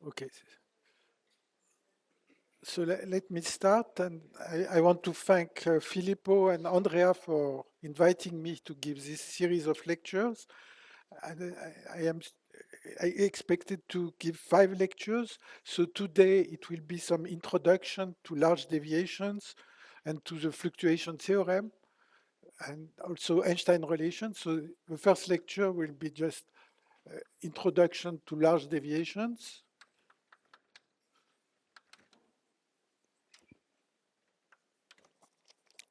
Okay. So let me start, and I want to thank Filippo and Andrea for inviting me to give this series of lectures. And I expected to give 5 lectures. So today it will be some introduction to large deviations and to the fluctuation theorem, and also Einstein relations. So the first lecture will be just introduction to large deviations.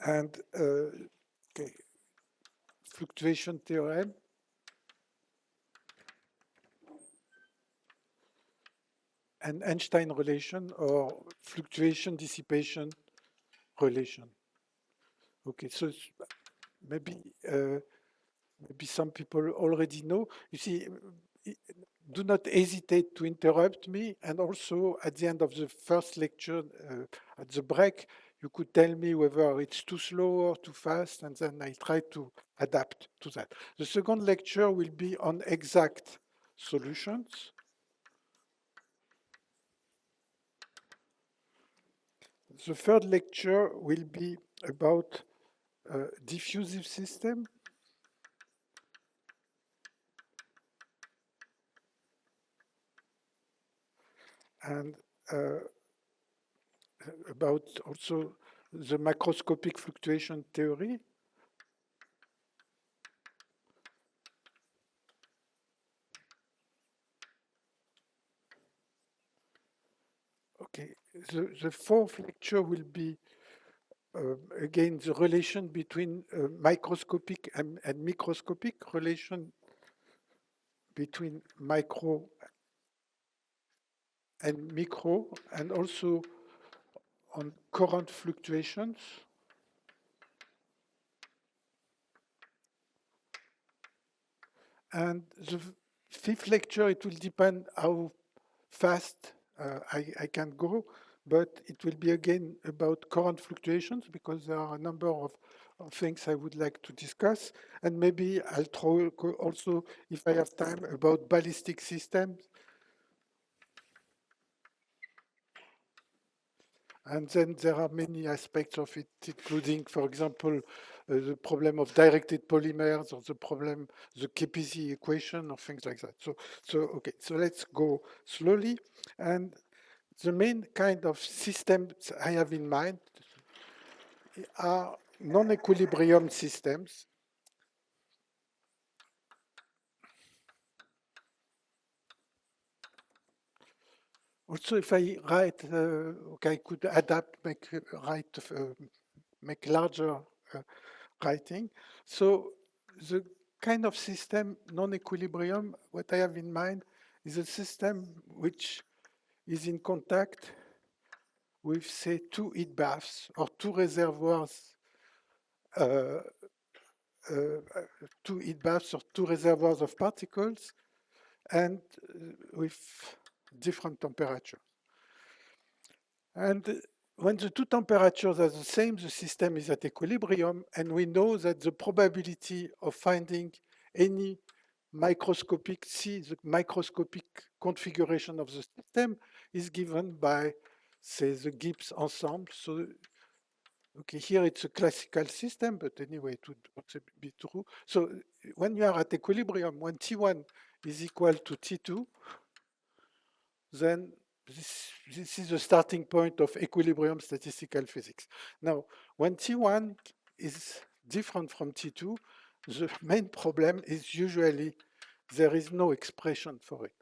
And okay, fluctuation theorem. And Einstein relation or fluctuation dissipation relation. Okay, so maybe uh, maybe some people already know. You see, do not hesitate to interrupt me. And also at the end of the first lecture, at the break, you could tell me whether it's too slow or too fast, and then I try to adapt to that. The second lecture will be on exact solutions. The third lecture will be about diffusive system, and uh, about also the macroscopic fluctuation theory. Okay, the fourth lecture will be again the relation between microscopic and microscopic relation between micro and micro, and also on current fluctuations. And the fifth lecture, it will depend how fast I can go, but it will be again about current fluctuations because there are a number of things I would like to discuss. And maybe I'll throw also, if I have time, about ballistic systems. And then there are many aspects of it, including, for example, the problem of directed polymers or the problem, the KPZ equation or things like that. Okay, so let's go slowly. And the main kind of systems I have in mind are non-equilibrium systems. Also, if I write, okay, I could adapt, make larger writing. So the kind of system non-equilibrium, what I have in mind is a system which is in contact with, say, 2 heat baths or 2 reservoirs, uh, uh, 2 heat baths or 2 reservoirs of particles, and with different temperatures. And when the 2 temperatures are the same, the system is at equilibrium, and we know that the probability of finding any microscopic, the microscopic configuration of the system is given by, say, the Gibbs ensemble. So, okay, here it's a classical system, but anyway, it would also be true. So when you are at equilibrium, when T1 is equal to T2, then this is the starting point of equilibrium statistical physics. Now, when T1 is different from T2, the main problem is usually there is no expression for it.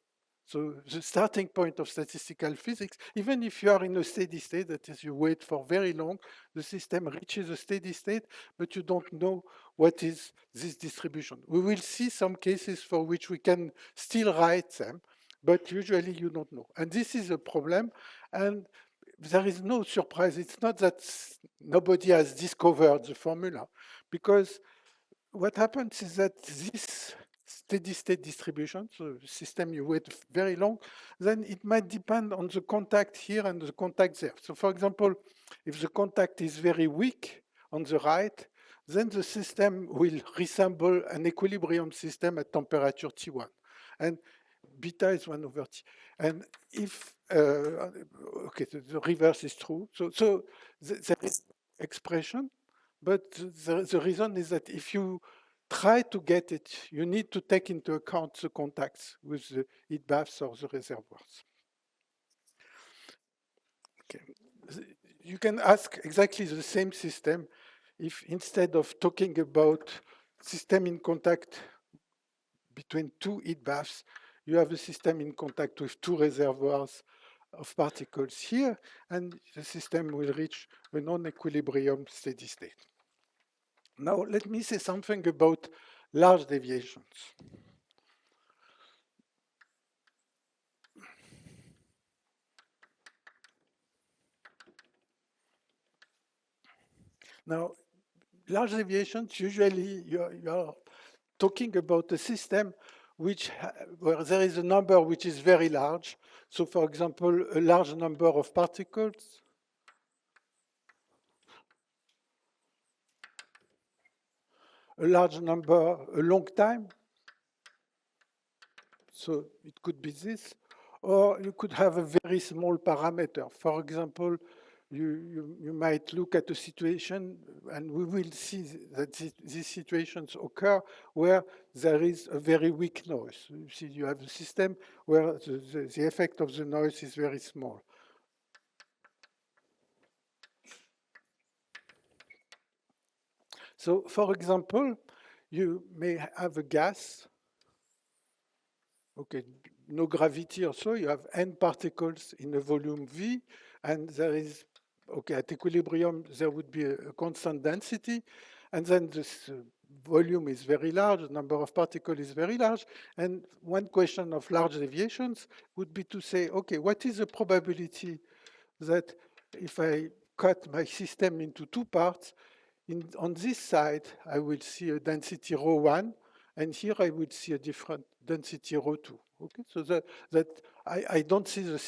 So the starting point of statistical physics, even if you are in a steady state, that is, you wait for very long, the system reaches a steady state, but you don't know what is this distribution. We will see some cases for which we can still write them, but usually you don't know. And this is a problem, and there is no surprise. It's not that nobody has discovered the formula, because what happens is that this steady state distribution, so the system you wait very long, then it might depend on the contact here and the contact there. So for example, if the contact is very weak on the right, then the system will resemble an equilibrium system at temperature T1. And beta is 1 over t. And if, okay, the reverse is true. So there is expression, but the reason is that if you try to get it, you need to take into account the contacts with the heat baths or the reservoirs. Okay. You can ask exactly the same system if instead of talking about system in contact between two heat baths, you have a system in contact with two reservoirs of particles here, and the system will reach a non-equilibrium steady state. Now, let me say something about large deviations. Now, large deviations, usually you're talking about a system where there is a number which is very large. So, for example, a large number of particles, a large number, a long time. So it could be this, or you could have a very small parameter. For example, you might look at a situation, and we will see that these situations occur where there is a very weak noise. You see, you have a system where the effect of the noise is very small. So, for example, you may have a gas, okay, no gravity or so, you have n particles in a volume V, and there is, okay, at equilibrium, there would be a constant density, and then this volume is very large, the number of particles is very large, and one question of large deviations would be to say, okay, what is the probability that if I cut my system into two parts, on this side, I will see a density ρ1, and here I will see a different density ρ2. Okay, so that I don't see the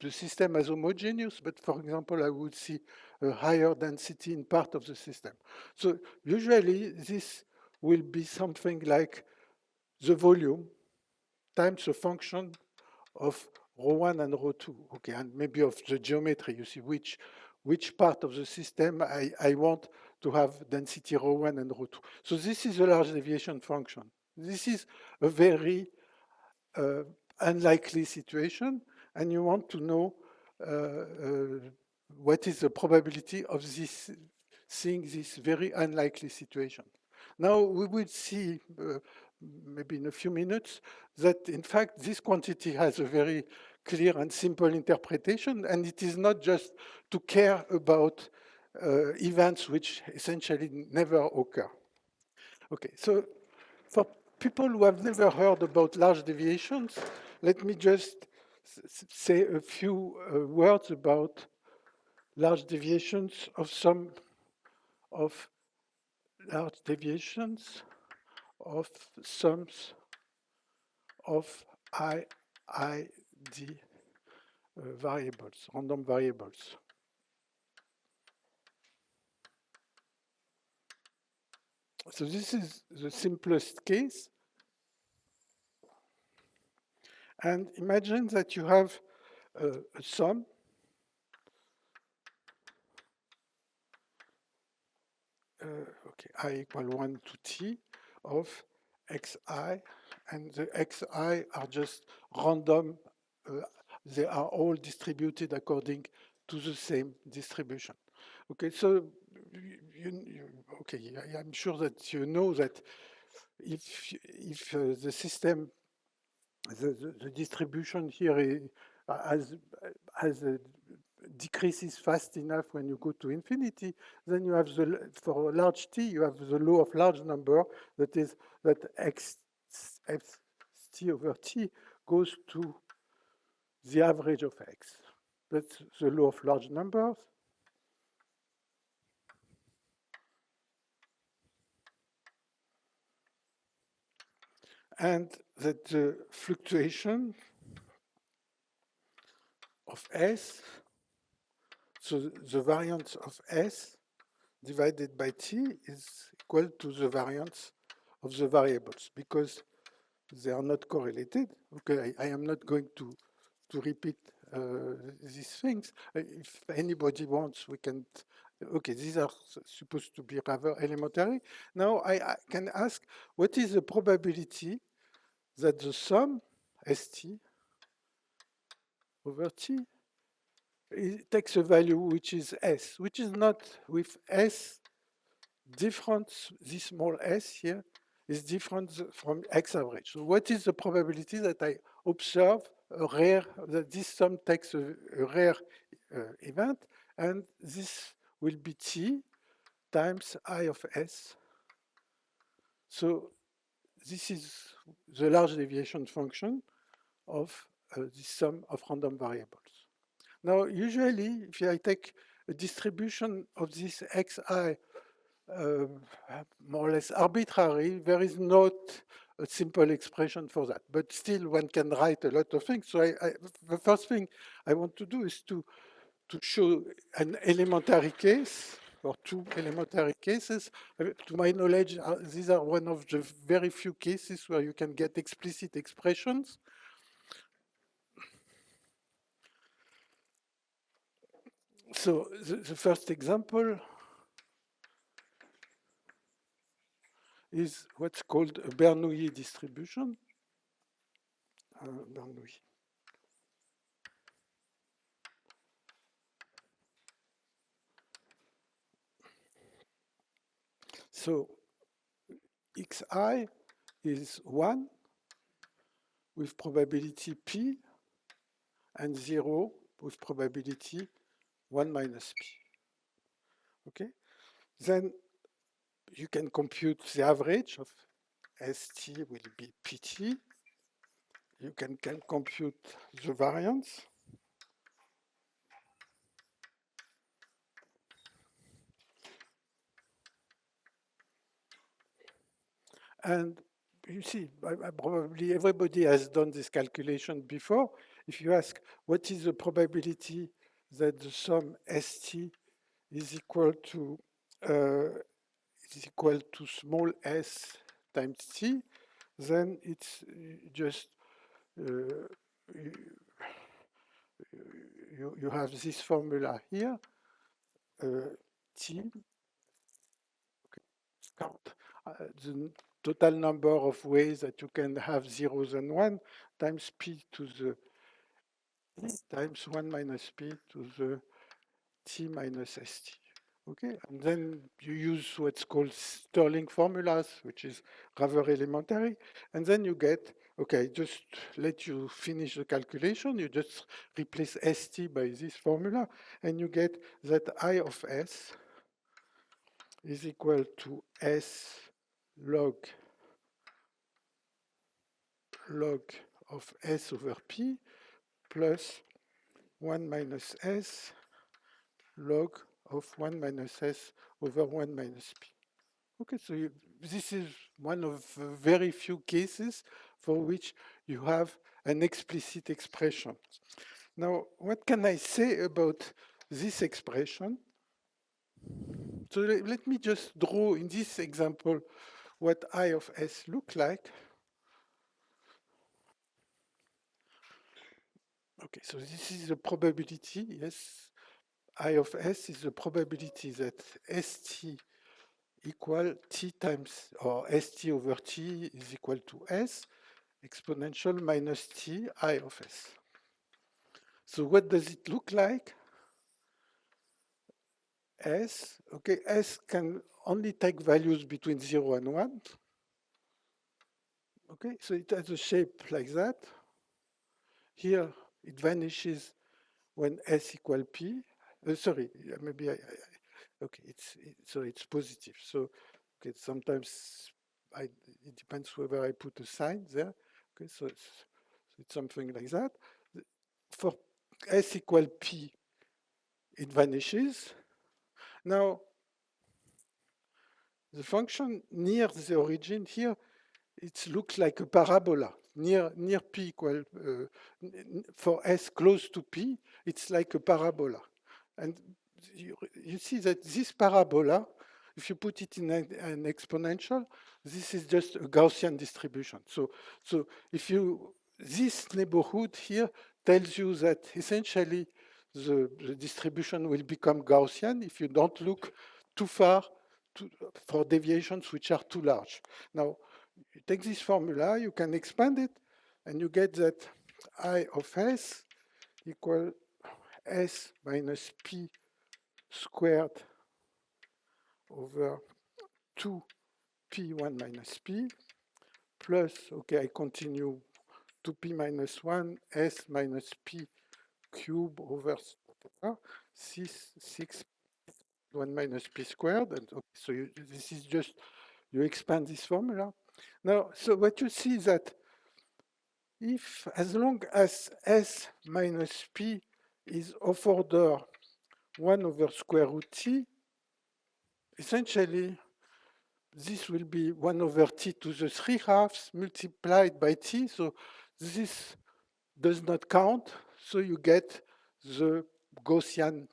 system as homogeneous, but for example, I would see a higher density in part of the system. So usually this will be something like the volume times a function of ρ1 and ρ2, okay, and maybe of the geometry. You see which part of the system I want to have density ρ1 and ρ2. So this is a large deviation function. This is a very unlikely situation, and you want to know what is the probability of this seeing this very unlikely situation. Now we will see maybe in a few minutes that in fact this quantity has a very clear and simple interpretation, and it is not just to care about events which essentially never occur. Okay, so for people who have never heard about large deviations, let me just say a few words about large deviations of some of large deviations of sums of IID variables, random variables. So this is the simplest case. And imagine that you have a sum okay, I equal 1 to t of xi, and the xi are just random. They are all distributed according to the same distribution. Okay, so okay, I'm sure that you know that if the system, the distribution here has decreases fast enough when you go to infinity, then you have for a large t, you have the law of large number, that is that x t over t goes to the average of x. That's the law of large numbers. And that the fluctuation of S, so the variance of S divided by t is equal to the variance of the variables, because they are not correlated. Okay, I am not going to repeat these things. If anybody wants, we can. Okay, these are supposed to be rather elementary. Now I can ask, what is the probability that the sum st over t it takes a value which is s, which is not with s different, this small s here is different from x average. So what is the probability that I observe a rare, that this sum takes a rare event, and this will be t times I of s. So this is the large deviation function of the sum of random variables. Now, usually, if I take a distribution of this xi more or less arbitrary, there is not a simple expression for that. But still, one can write a lot of things. So the first thing I want to do is to show an elementary case, or two elementary cases. To my knowledge, these are one of the very few cases where you can get explicit expressions. So the first example is what's called a Bernoulli distribution. Bernoulli. So xi is 1 with probability p, and 0 with probability 1 minus p. Okay? Then you can compute the average of st will be pt. You can compute the variance. And you see, probably everybody has done this calculation before. If you ask what is the probability that the sum st is equal to small s times t, then it's just you have this formula here, t, count the total number of ways that you can have zeros and 1 times p to the times 1 minus p to the t minus st. Okay, and then you use what's called Stirling formulas, which is rather elementary, and then you get, okay, just let you finish the calculation, you just replace st by this formula, and you get that I of s is equal to s log of s over p plus 1 minus s log of 1 minus s over 1 minus p. Okay, so this is one of very few cases for which you have an explicit expression. Now, what can I say about this expression? So let me just draw in this example what I of s look like. Okay, so this is the probability, yes. I of s is the probability that st equal t times, or st over t is equal to s exponential minus t I of s. So what does it look like? S, okay, s can only take values between 0 and 1. Okay, so it has a shape like that. Here, it vanishes when s equal p. Sorry, maybe okay, so it's positive. So okay, sometimes it depends whether I put a sign there. Okay, so it's something like that. For s equal p, it vanishes. Now, the function near the origin here, it looks like a parabola. Near p equal, for s close to p, it's like a parabola. And you see that this parabola If you put it in an exponential, this is just a Gaussian distribution. So if you, this neighborhood here tells you that essentially the distribution will become Gaussian if you don't look too far for deviations which are too large. Now, you take this formula, you can expand it, and you get that I of S equal S minus P squared over 2P1 minus P plus, okay, I continue 2P minus 1 S minus P cube over 6 1 minus P squared. And okay, so this is just, you expand this formula. Now, so what you see is that if, as long as S minus P is of order 1 over square root T, essentially, this will be 1 over T to the 3/2 multiplied by T. So this does not count. So you get the Gaussian,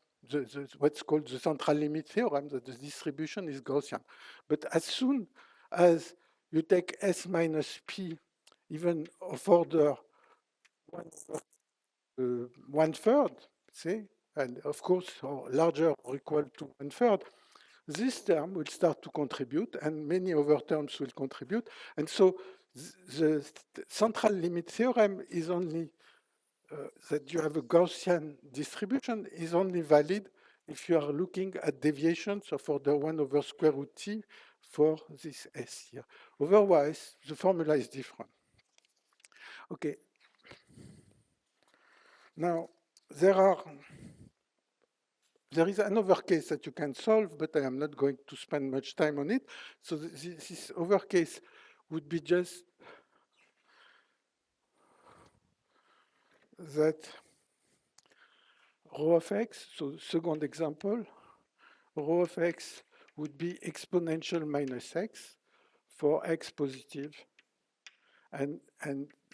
what's called the central limit theorem, that the distribution is Gaussian. But as soon as you take S minus P, even of order 1/3, say, and of course, or larger or equal to 1/3, this term will start to contribute, and many other terms will contribute. And so the central limit theorem is only that you have a Gaussian distribution is only valid if you are looking at deviations of order 1 over square root T for this S here. Otherwise, the formula is different. Okay. Now, there is another case that you can solve, but I am not going to spend much time on it. So this other case would be just that rho of x, so second example, rho of x would be exponential minus x for x positive and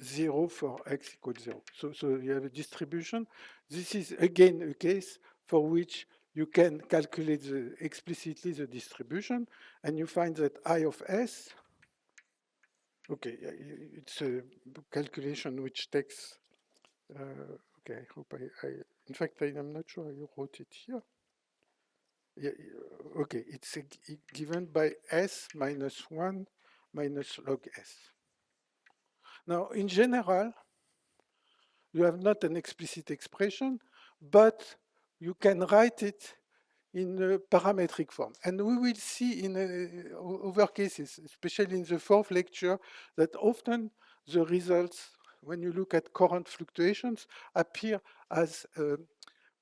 0 for x equals 0. So you have a distribution. This is again a case for which you can calculate explicitly the distribution, and you find that I of s, okay, it's a calculation which takes, okay, I hope in fact, I am not sure I wrote it here. Yeah, okay, it's given by s minus 1 minus log s. Now, in general, you have not an explicit expression, but you can write it in a parametric form. And we will see in other cases, especially in the fourth lecture, that often the results, when you look at current fluctuations, appear as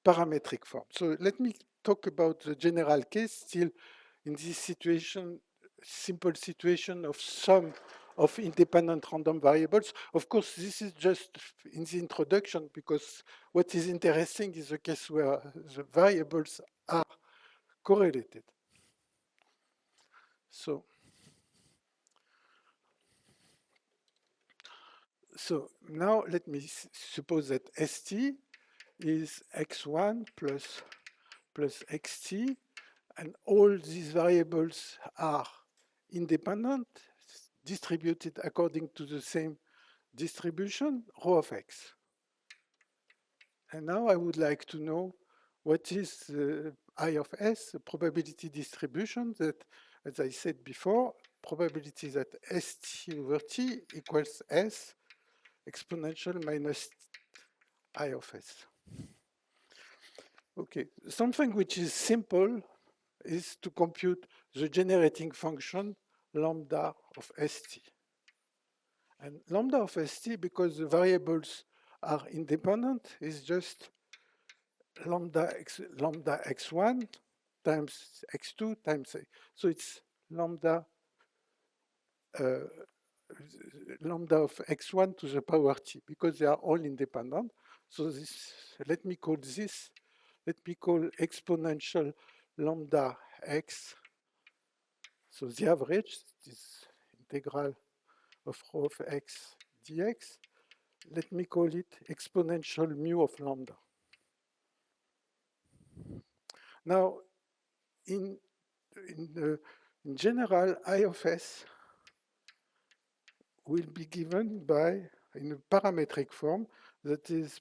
parametric form. So let me talk about the general case still in this situation, simple situation of sum of independent random variables. Of course, this is just in the introduction, because what is interesting is the case where the variables are correlated. So now let me suppose that st is x1 plus xt, and all these variables are independent, distributed according to the same distribution, rho of x. And now I would like to know what is the I of s, the probability distribution that, as I said before, probability that st over t equals s exponential minus I of s. Okay, something which is simple is to compute the generating function lambda of st. And lambda of st, because the variables are independent, is just lambda x1 times x2 times a. So it's lambda lambda of x1 to the power t, because they are all independent. So this, let me call exponential lambda x. So the average, this integral of rho of x dx, let me call it exponential mu of lambda. Now, in in general, I of S will be given by, in a parametric form, that is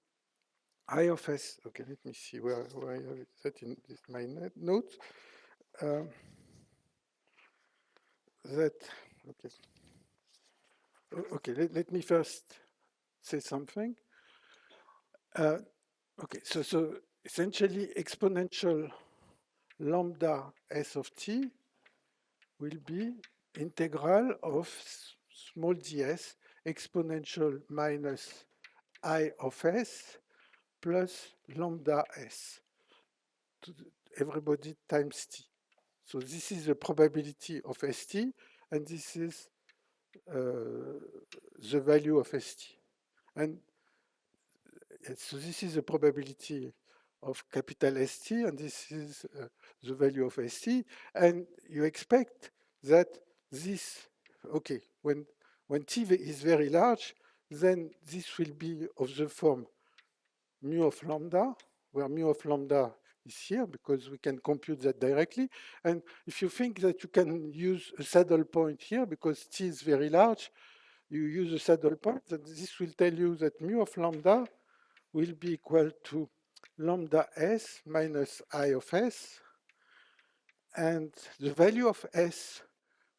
I of S. Okay, let me see where I have that in my notes. That, okay. Okay, let me first say something. Okay, so essentially exponential lambda S of t will be integral of small ds exponential minus I of S plus lambda S to everybody times t. So this is the probability of st, and this is the value of st. And so this is the probability of capital ST, and this is the value of ST. And you expect that this, okay, when t is very large, then this will be of the form mu of lambda, where mu of lambda is here, because we can compute that directly. And if you think that you can use a saddle point here, because t is very large, you use a saddle point, and this will tell you that mu of lambda will be equal to lambda s minus I of s, and the value of s,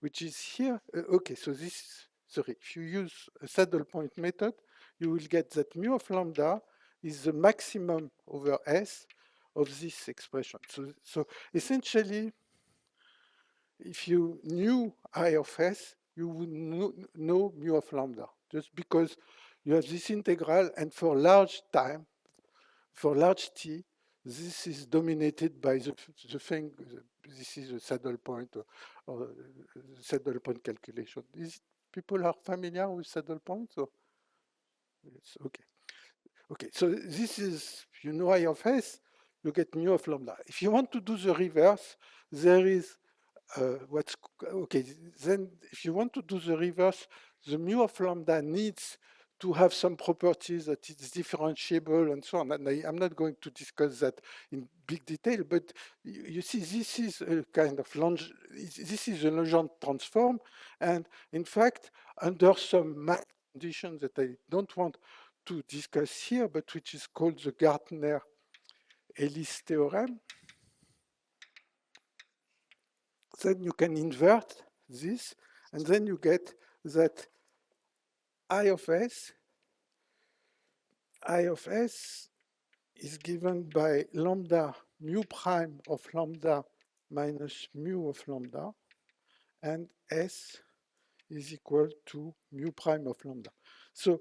which is here, okay, so this, sorry, if you use a saddle point method, you will get that mu of lambda is the maximum over s of this expression. So essentially, if you knew I of s, you would know mu of lambda, just because you have this integral, and for large time, for large t, this is dominated by the thing, this is a saddle point or saddle point calculation. People are familiar with saddle points? Or? Yes, okay. Okay, so this is, you know I of s, you get mu of lambda. If you want to do the reverse, there is what's, okay, then if you want to do the reverse, the mu of lambda needs to have some properties that it's differentiable and so on. And I'm not going to discuss that in big detail, but you see, this is a kind of this is a Legendre transform. And in fact, under some math conditions that I don't want to discuss here, but which is called the Gartner-Ellis theorem, then you can invert this, and then you get that I of S is given by lambda mu prime of lambda minus mu of lambda, and S is equal to mu prime of lambda. So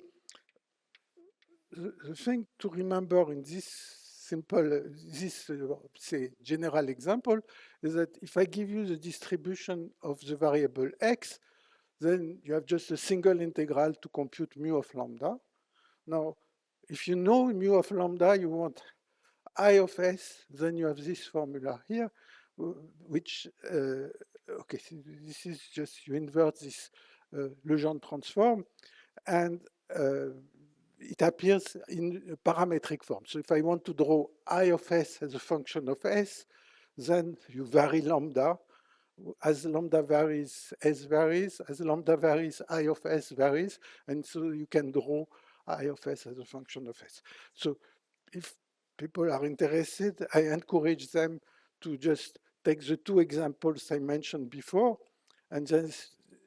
the thing to remember in this simple, say, general example is that if I give you the distribution of the variable x, then you have just a single integral to compute mu of lambda. Now, if you know mu of lambda, you want I of s, then you have this formula here, which, okay, so this is just, you invert this Legendre transform, and it appears in a parametric form. So if I want to draw I of s as a function of s, then you vary lambda. As lambda varies, s varies. As lambda varies, I of s varies. And so you can draw I of s as a function of s. So if people are interested, I encourage them to just take the two examples I mentioned before, and then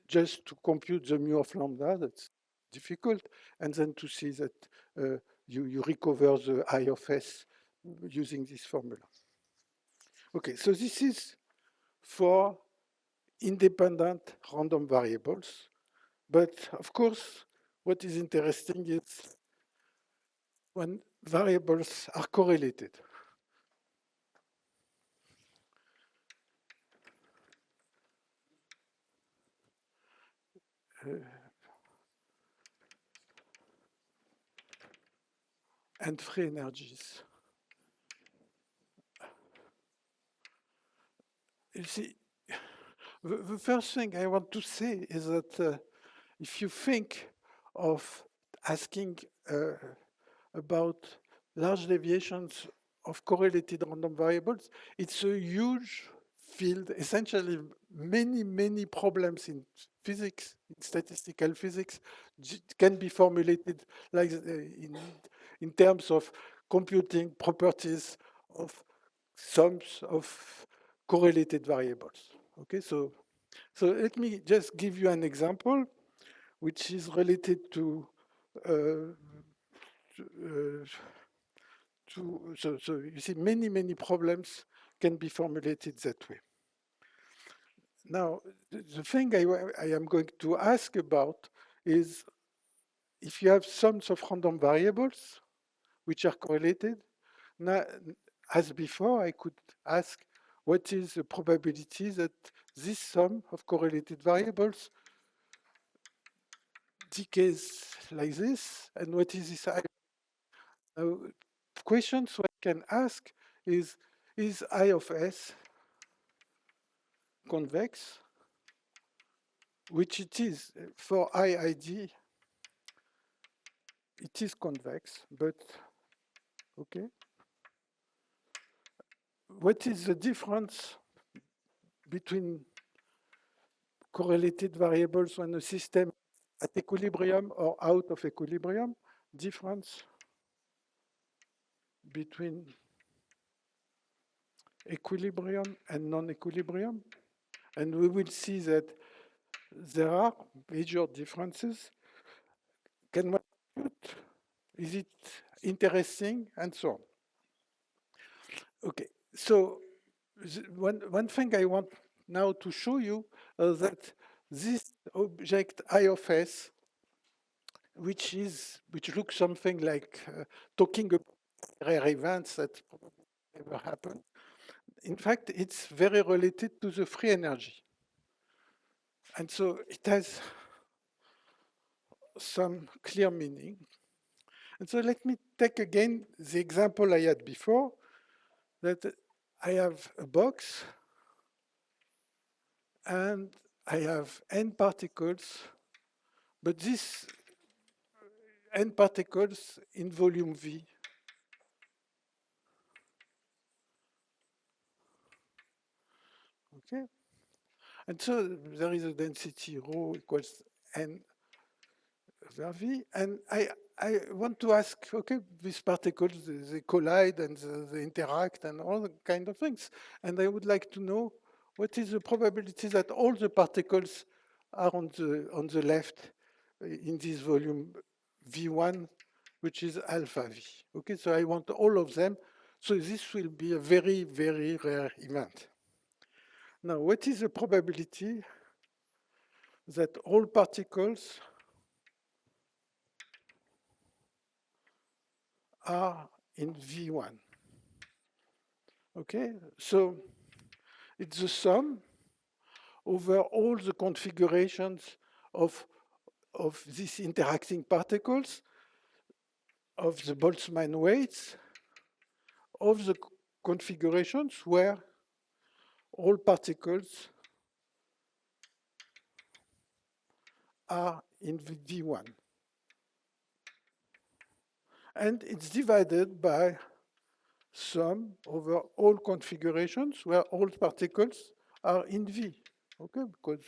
just to compute the mu of lambda, that's difficult, and then to see that you recover the I of s using this formula. Okay, so this is for independent random variables. But of course, what is interesting is when variables are correlated. And free energies. You see, the first thing I want to say is that if you think of asking about large deviations of correlated random variables, it's a huge field. Essentially, many problems in physics, in statistical physics, can be formulated like in terms of computing properties of sums of correlated variables. Okay, so let me just give you an example, which is related to uh, so you see many problems can be formulated that way. Now, the thing I am going to ask about is if you have sums of random variables which are correlated. Now, as before, I could ask what is the probability that this sum of correlated variables decays like this, and what is this? Now, questions one can ask is I of S convex, which it is for IID, it is convex, but okay. What is the difference between correlated variables when a system at equilibrium or out of equilibrium? Difference between equilibrium and non-equilibrium. And we will see that there are major differences. Can one compute? Is it interesting? And so on. Okay, so one thing I want now to show you that this object I of S, which looks something like talking about rare events that probably never happen. In fact, it's very related to the free energy. And so it has some clear meaning. And so let me take again the example I had before, that I have a box and I have n particles, but these n particles in volume V. Okay, and so there is a density rho equals n over V, and I want to ask, okay, these particles, they collide and they interact and all the kind of things, and I would like to know what is the probability that all the particles are on the left in this volume V1, which is alpha V. Okay, so I want all of them. So this will be a very rare event. Now, what is the probability that all particles are in V1? Okay, so it's the sum over all the configurations of these interacting particles, of the Boltzmann weights, of the configurations where all particles are in V1. And it's divided by sum over all configurations where all particles are in V. Okay, because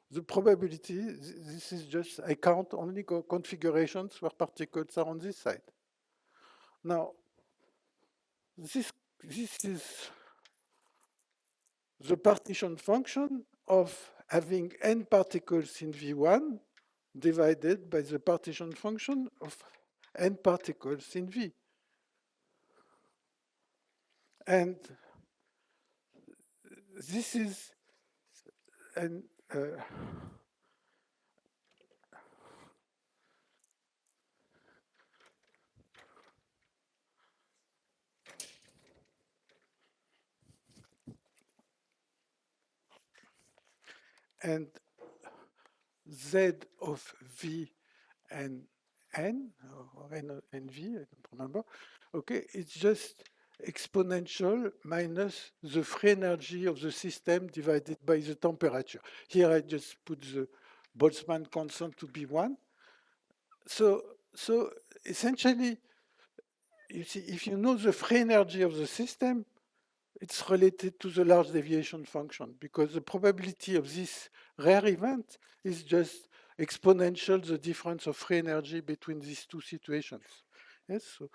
the probability, this is just, I count only configurations where particles are on this side. Now, this is the partition function of having n particles in V1 divided by the partition function of n particles in V. And this is an and Z of V and N, or N and V, I don't remember. Okay, it's just exponential minus the free energy of the system divided by the temperature. Here I just put the Boltzmann constant to be 1. So essentially, you see, if you know the free energy of the system, it's related to the large deviation function because the probability of this rare event is just exponential the difference of free energy between these two situations. Yes, so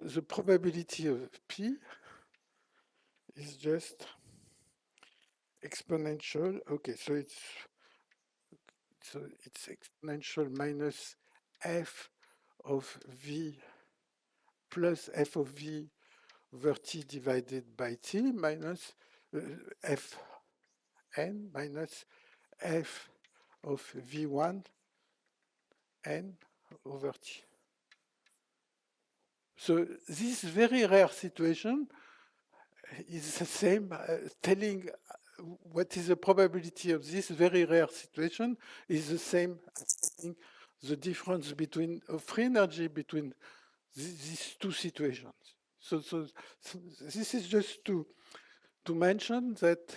the probability of P is just exponential. Okay, so it's exponential minus f of v plus f of v over t divided by t minus f n minus f of v1 n over t. So this very rare situation is the same, telling what is the probability of this very rare situation is the same as telling the difference between free energy between these two situations. So this is just to mention that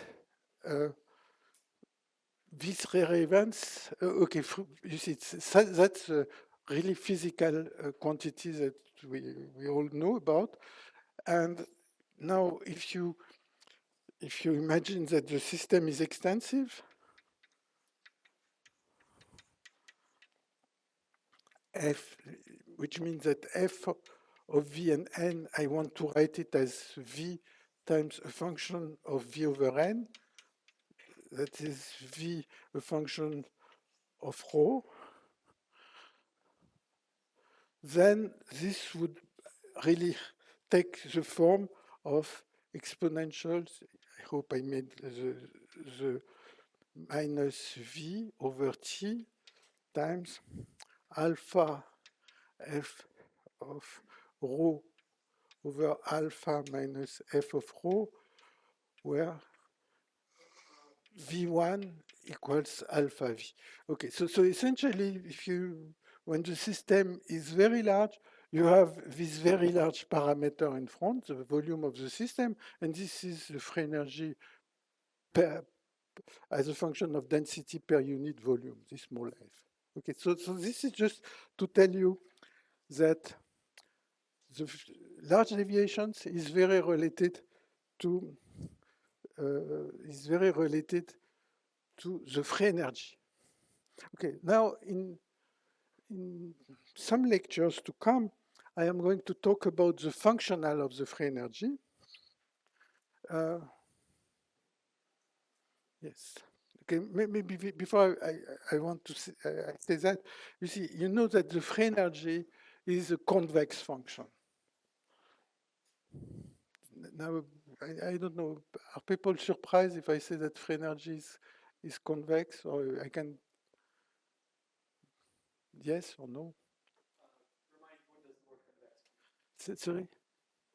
these rare events, okay, you see, that's a really physical quantity that we all know about. And now if you imagine that the system is extensive, f, which means that f of v and n, I want to write it as v times a function of v over n, that is v a function of rho, then this would really take the form of exponentials. I hope I made the minus v over t times alpha f of rho over alpha minus f of rho, where v1 equals alpha v. Okay, so essentially, when the system is very large, you have this very large parameter in front, the volume of the system, and this is the free energy as a function of density per unit volume, this small f. Okay, so this is just to tell you that the large deviations is very related to the free energy. Okay, now in some lectures to come, I am going to talk about the functional of the free energy. Yes. Okay, maybe before I want to say that, you see, you know that the free energy is a convex function. Now, I don't know, are people surprised if I say that free energy is convex, or I can, yes or no? Sorry?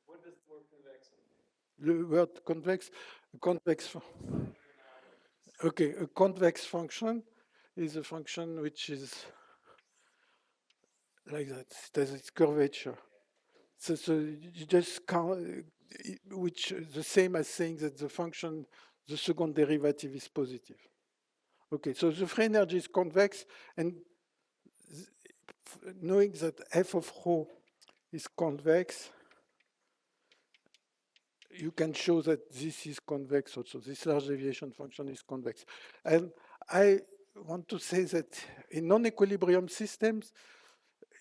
What does the word convex mean? The word convex, okay, a convex function is a function which is like that, it has its curvature. So you just count, which is the same as saying that the function, the second derivative is positive. Okay, so the free energy is convex, and knowing that f of rho is convex, you can show that this is convex also. This large deviation function is convex. And I want to say that in non-equilibrium systems,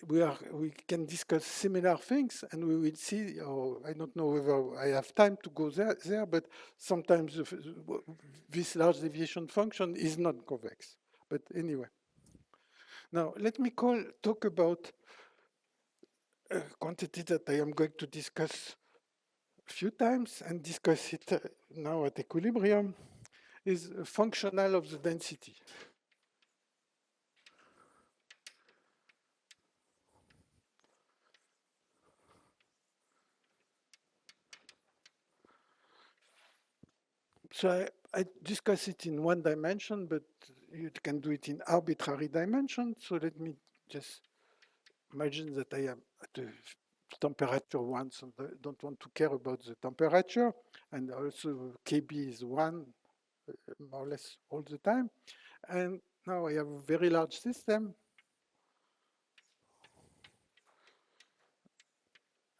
we can discuss similar things, and we will see, or I don't know whether I have time to go there, but sometimes this large deviation function is not convex. But anyway. Now, let me talk about a quantity that I am going to discuss a few times and discuss it now at equilibrium, is functional of the density. So I discuss it in one dimension, but you can do it in arbitrary dimension. So let me just imagine that I am at a temperature 1, so I don't want to care about the temperature. And also KB is 1, more or less all the time. And now I have a very large system.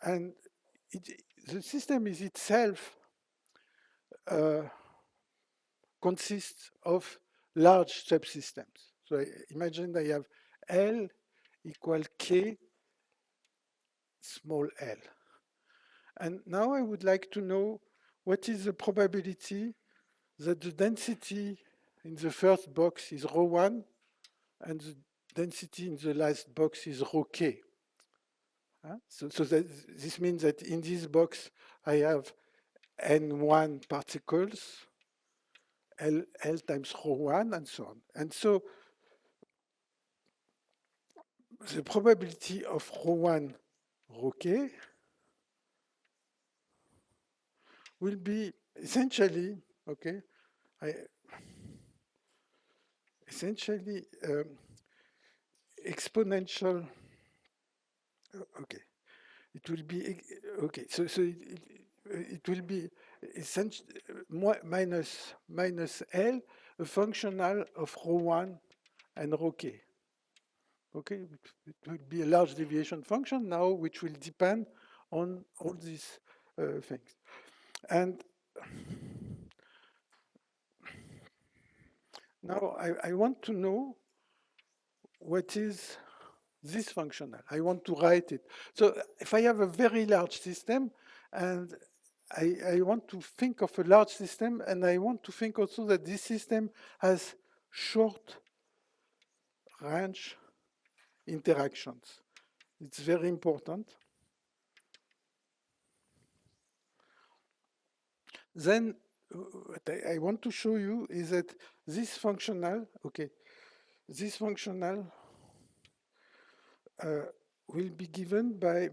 And the system is itself uh, consists of large subsystems. So imagine I have L equal K small l. And now I would like to know what is the probability that the density in the first box is rho 1 and the density in the last box is rho k. So that this means that in this box I have n1 particles, L times rho 1 and so on. And so the probability of rho 1 rho k will be essentially, okay, I, essentially exponential, okay, it will be, okay, so it will be essentially minus L, a functional of rho 1 and rho k. Okay, it will be a large deviation function now, which will depend on all these things. And now I want to know what is this functional. I want to write it. So if I have a very large system and I want to think of a large system, and I want to think also that this system has short range interactions. It's very important. Then what I want to show you is that this functional, okay, this functional will be given by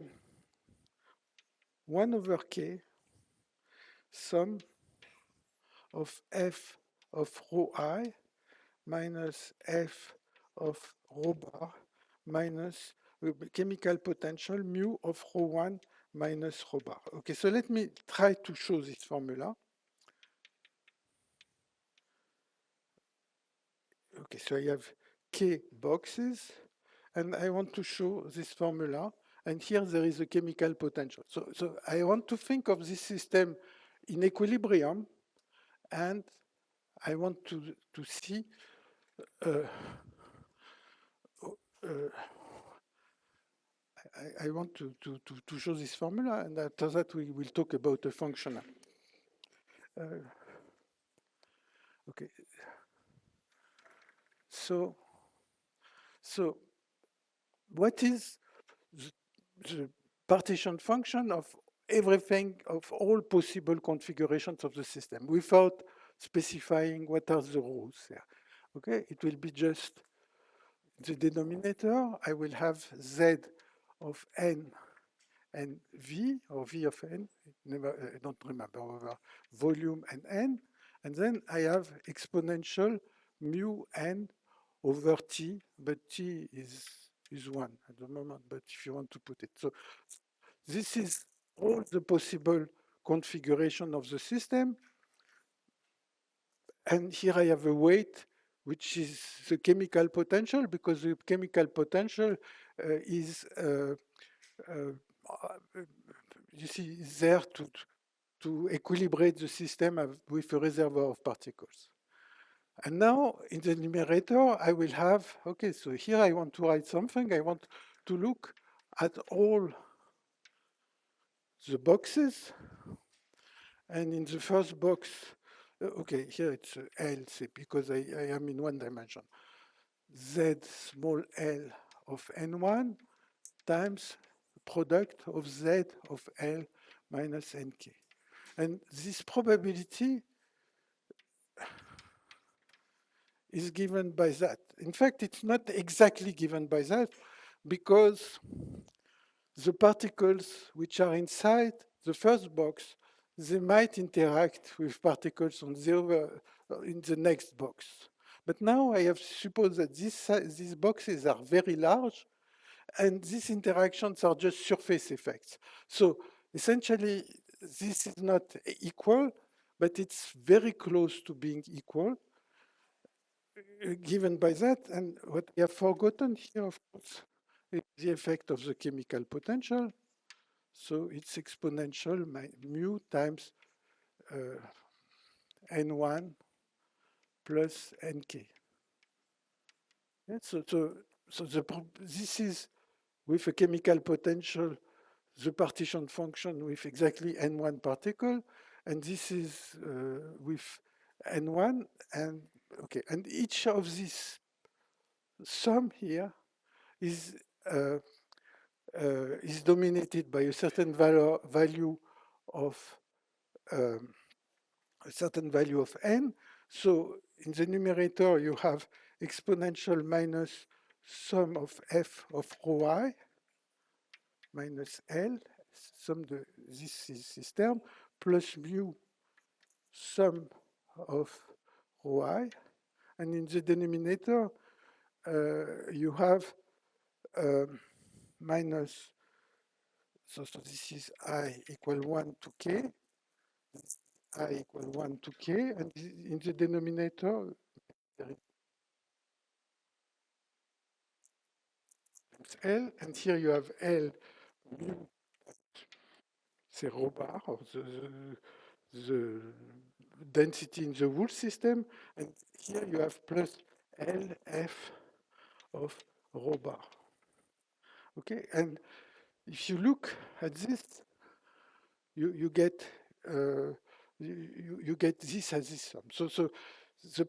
1 over k sum of f of rho I minus f of rho bar minus chemical potential mu of rho 1 minus rho bar. Okay, so let me try to show this formula. Okay, so I have k boxes, and I want to show this formula, and here there is a chemical potential. So I want to think of this system in equilibrium, and I want to see I want to show this formula, and after that we will talk about a functional. Okay. So what is the partition function of everything, of all possible configurations of the system, without specifying what are the rules there? Okay, it will be just the denominator. I will have z of n and v, or v of n, I don't remember, over volume and n, and then I have exponential mu n over t, but t is 1 at the moment, but if you want to put it. So this is all the possible configuration of the system, and here I have a weight, which is the chemical potential, because the chemical potential is you see, there to equilibrate the system with a reservoir of particles. And now in the numerator, I will have, okay, so here I want to write something. I want to look at all the boxes. And in the first box, okay, here it's L, because I am in one dimension. Z small l of n1 times product of Z of L minus nk. And this probability is given by that. In fact, it's not exactly given by that, because the particles which are inside the first box, they might interact with particles on the other, in the next box. But now I have supposed that these boxes are very large, and these interactions are just surface effects. So essentially, this is not equal, but it's very close to being equal, given by that. And what we have forgotten here, of course, is the effect of the chemical potential. So it's exponential mu times n1 plus nk. Yeah, this is with a chemical potential, the partition function with exactly n1 particle, and this is with n1, and okay, and each of these sum here is uh, is dominated by a certain value of um, a certain value of n. So in the numerator, you have exponential minus sum of f of rho I minus L, sum de this term, plus mu sum of rho I. And in the denominator, you have minus, so this is I equal 1 to k, I equal 1 to k, and in the denominator, it's L, and here you have L, c'est rho bar, or the density in the whole system, and here you have plus LF of rho bar. Okay, and if you look at this, you get you get this as this sum. So the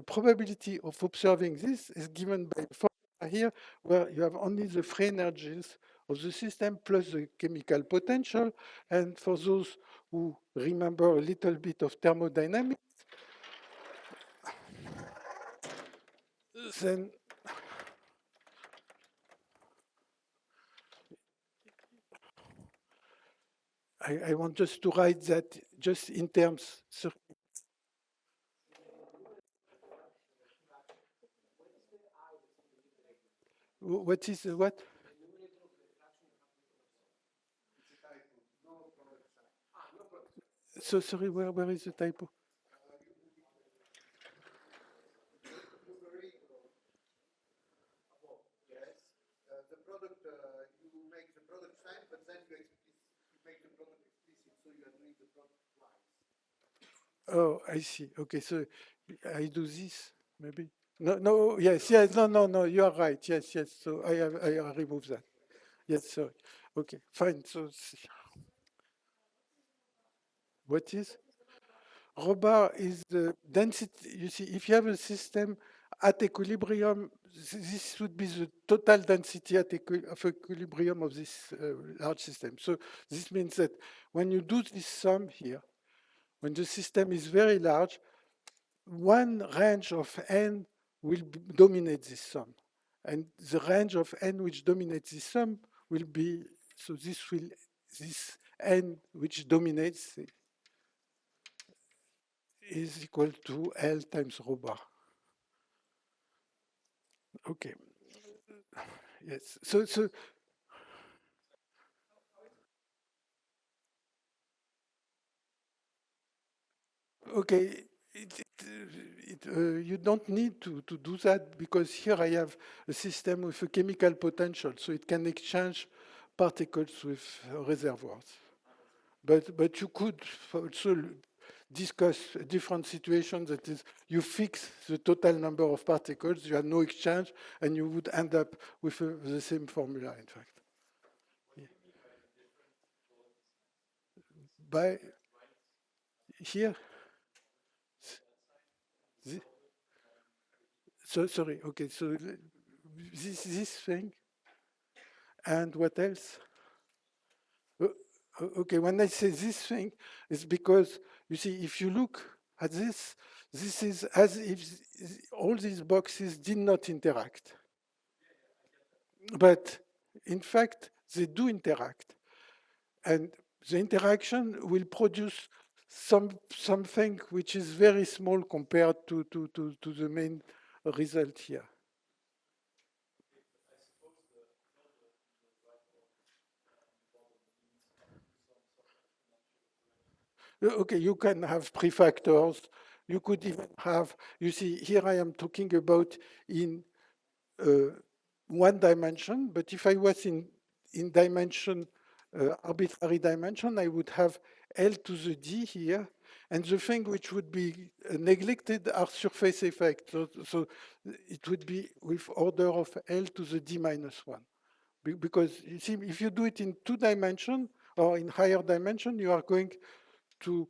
probability of observing this is given by formula here, where you have only the free energies of the system plus the chemical potential. And for those who remember a little bit of thermodynamics, then I want just to write that just in terms. So what is what? So sorry, where is the typo? Oh, I see. Okay, so I do this maybe. No, no, yes, yes, no. You are right. Yes, yes. So I remove that. Yes, sorry. Okay, fine. So what is rho bar is the density. You see, if you have a system at equilibrium, this would be the total density at of equilibrium of this large system. So this means that when you do this sum here, when the system is very large, one range of n will dominate this sum. And the range of n which dominates this sum will be, so this n which dominates is equal to L times rho bar. Okay. Yes. So okay. You don't need to do that because here I have a system with a chemical potential, so it can exchange particles with reservoirs. But you could also discuss a different situation, that is, you fix the total number of particles, you have no exchange, and you would end up with the same formula, in fact. Yeah. By here, so sorry, okay, so this thing, and what else? Okay, when I say this thing, it's because, you see, if you look at this is as if all these boxes did not interact. But in fact, they do interact. And the interaction will produce something which is very small compared to the main result here. Okay, you can have prefactors. You could even have, you see, here I am talking about in one dimension, but if I was in dimension arbitrary dimension, I would have L to the D here, and the thing which would be neglected are surface effects. So it would be with order of L to the D minus 1. Because you see, if you do it in 2 dimension or in higher dimension, you are going to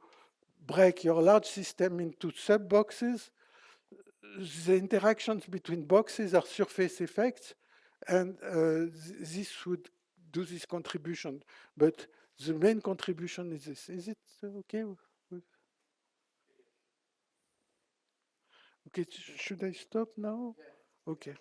break your large system into sub-boxes. The interactions between boxes are surface effects, and this would do this contribution. But the main contribution is this. Is it okay? Okay, should I stop now? Okay.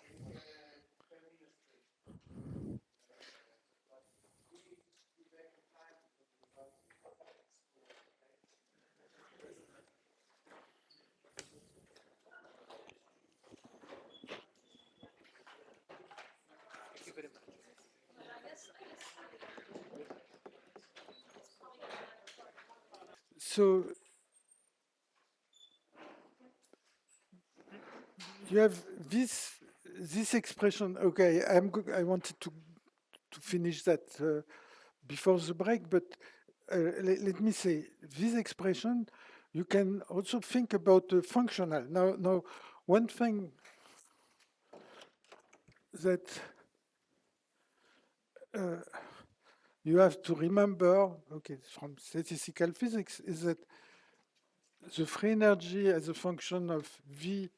So you have this expression. Okay, I wanted to finish that before the break, but let me say this expression. You can also think about the functional. Now, one thing that you have to remember, okay, from statistical physics, is that the free energy as a function of V.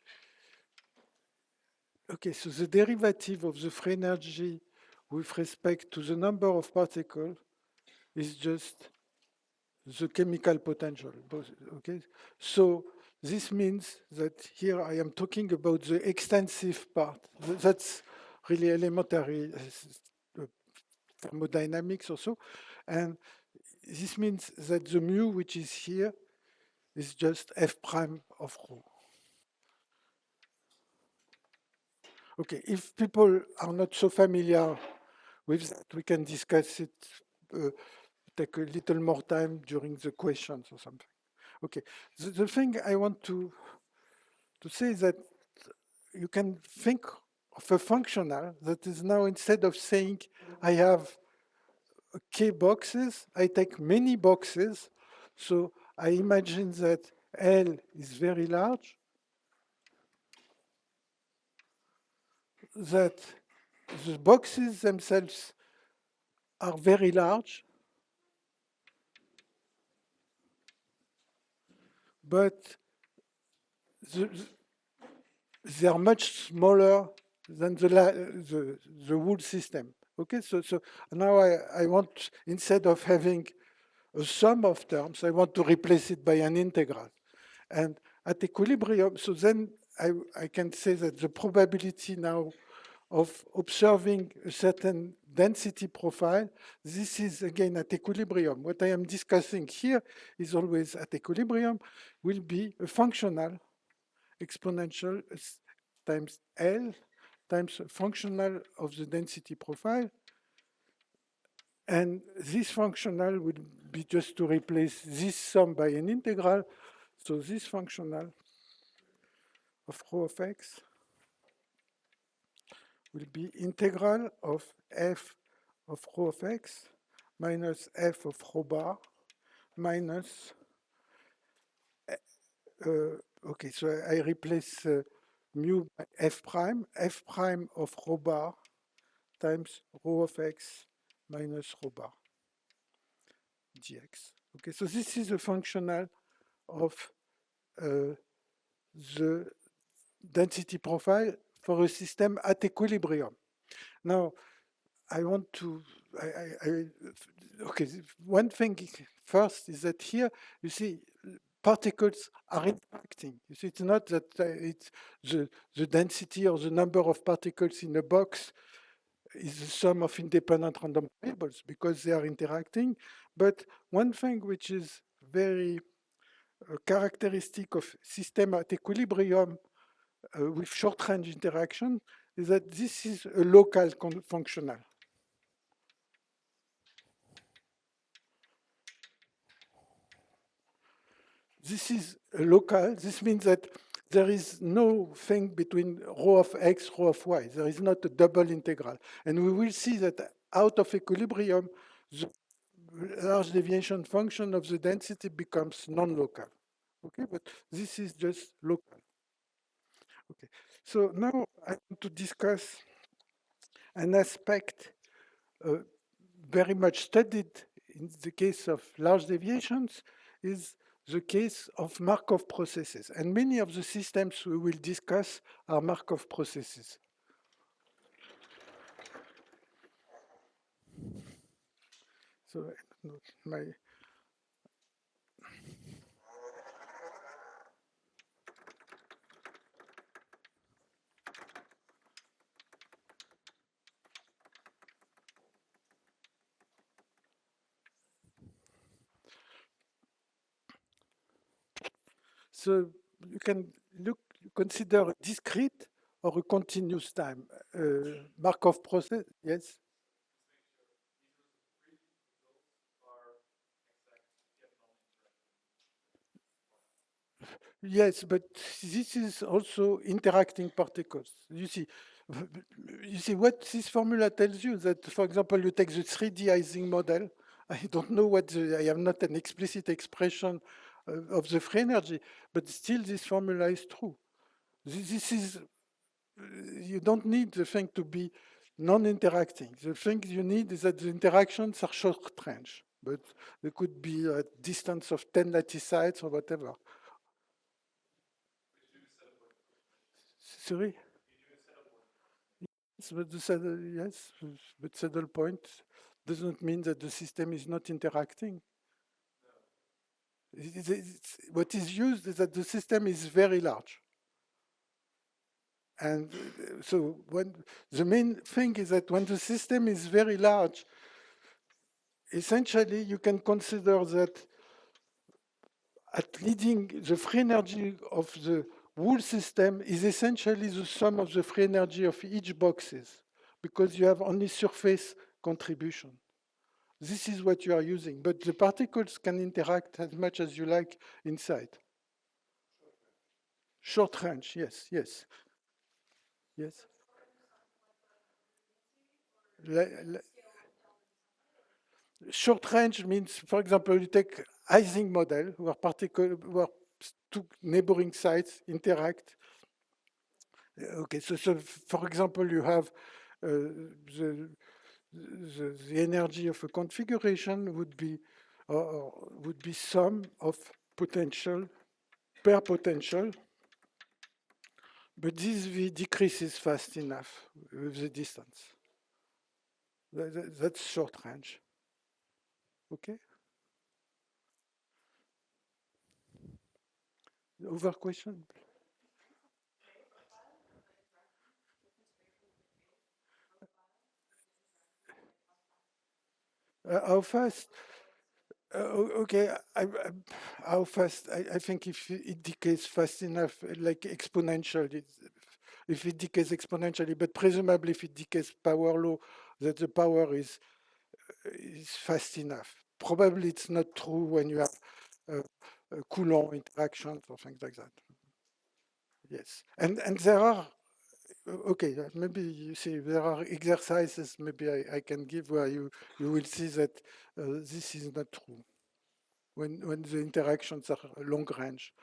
Okay, so the derivative of the free energy with respect to the number of particles is just the chemical potential. Okay, so this means that here I am talking about the extensive part. That's really elementary thermodynamics also, and this means that the mu which is here is just f prime of rho. Okay, if people are not so familiar with that, we can discuss it, take a little more time during the questions or something. Okay, the thing I want to say is that you can think of a functional that is now, instead of saying I have k boxes, I take many boxes. So I imagine that L is very large, that the boxes themselves are very large, but the, they are much smaller than the whole system. Okay, so now I want, instead of having a sum of terms, I want to replace it by an integral. And at equilibrium, so then I can say that the probability now of observing a certain density profile, this is again at equilibrium. What I am discussing here is always at equilibrium, will be a functional exponential times L times functional of the density profile. And this functional would be just to replace this sum by an integral. So this functional of rho of x will be integral of f of rho of x minus f of rho bar minus, okay, so I replace mu by f prime of rho bar times rho of x minus rho bar dx. Okay, so this is a functional of the density profile for a system at equilibrium. Now, I want to, okay, one thing first is that here, you see, particles are interacting. You see, it's not that it's the density or the number of particles in a box is the sum of independent random variables because they are interacting. But one thing which is very characteristic of system at equilibrium with short range interaction is that this is a local functional. This is a local. This means that there is no thing between rho of x, rho of y. There is not a double integral. And we will see that out of equilibrium, large deviation function of the density becomes non-local. Okay, but this is just local. Okay, so now I want to discuss an aspect uh, very much studied in the case of large deviations is the case of Markov processes. And many of the systems we will discuss are Markov processes. So my so you can consider a discrete or a continuous time. Markov process, yes? Yes, but this is also interacting particles. You see what this formula tells you that, for example, you take the 3D Ising model. I don't know I have not an explicit expression of the free energy, but still this formula is true. This is, you don't need the thing to be non-interacting. The thing you need is that the interactions are short range, but they could be a distance of 10 lattice or whatever. Sorry? Yes, but saddle point doesn't mean that the system is not interacting. What is used is that the system is very large. And so the main thing is that when the system is very large, essentially you can consider that at leading the free energy of the whole system is essentially the sum of the free energy of each boxes, because you have only surface contribution. This is what you are using, but the particles can interact as much as you like inside. Short range, yes, yes, yes. Short range means, for example, you take Ising model where two neighboring sites interact. Okay, so for example, you have the, the energy of a configuration would be sum of potential per potential. But this V decreases fast enough with the distance. That's short range. Okay? Other question? How fast? Okay, how fast? I think if it decays fast enough, like exponential, if it decays exponentially, but presumably if it decays power law, that the power is fast enough. Probably it's not true when you have Coulomb interactions or things like that. Yes, and there are okay, maybe you see there are exercises maybe I can give where you will see that this is not true when the interactions are long range.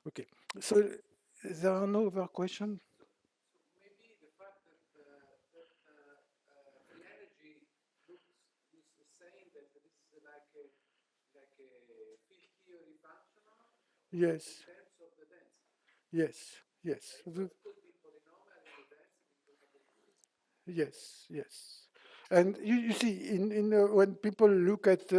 Okay, so there are no other questions. Yes, yes, yes, yes, yes. And you see, when people look at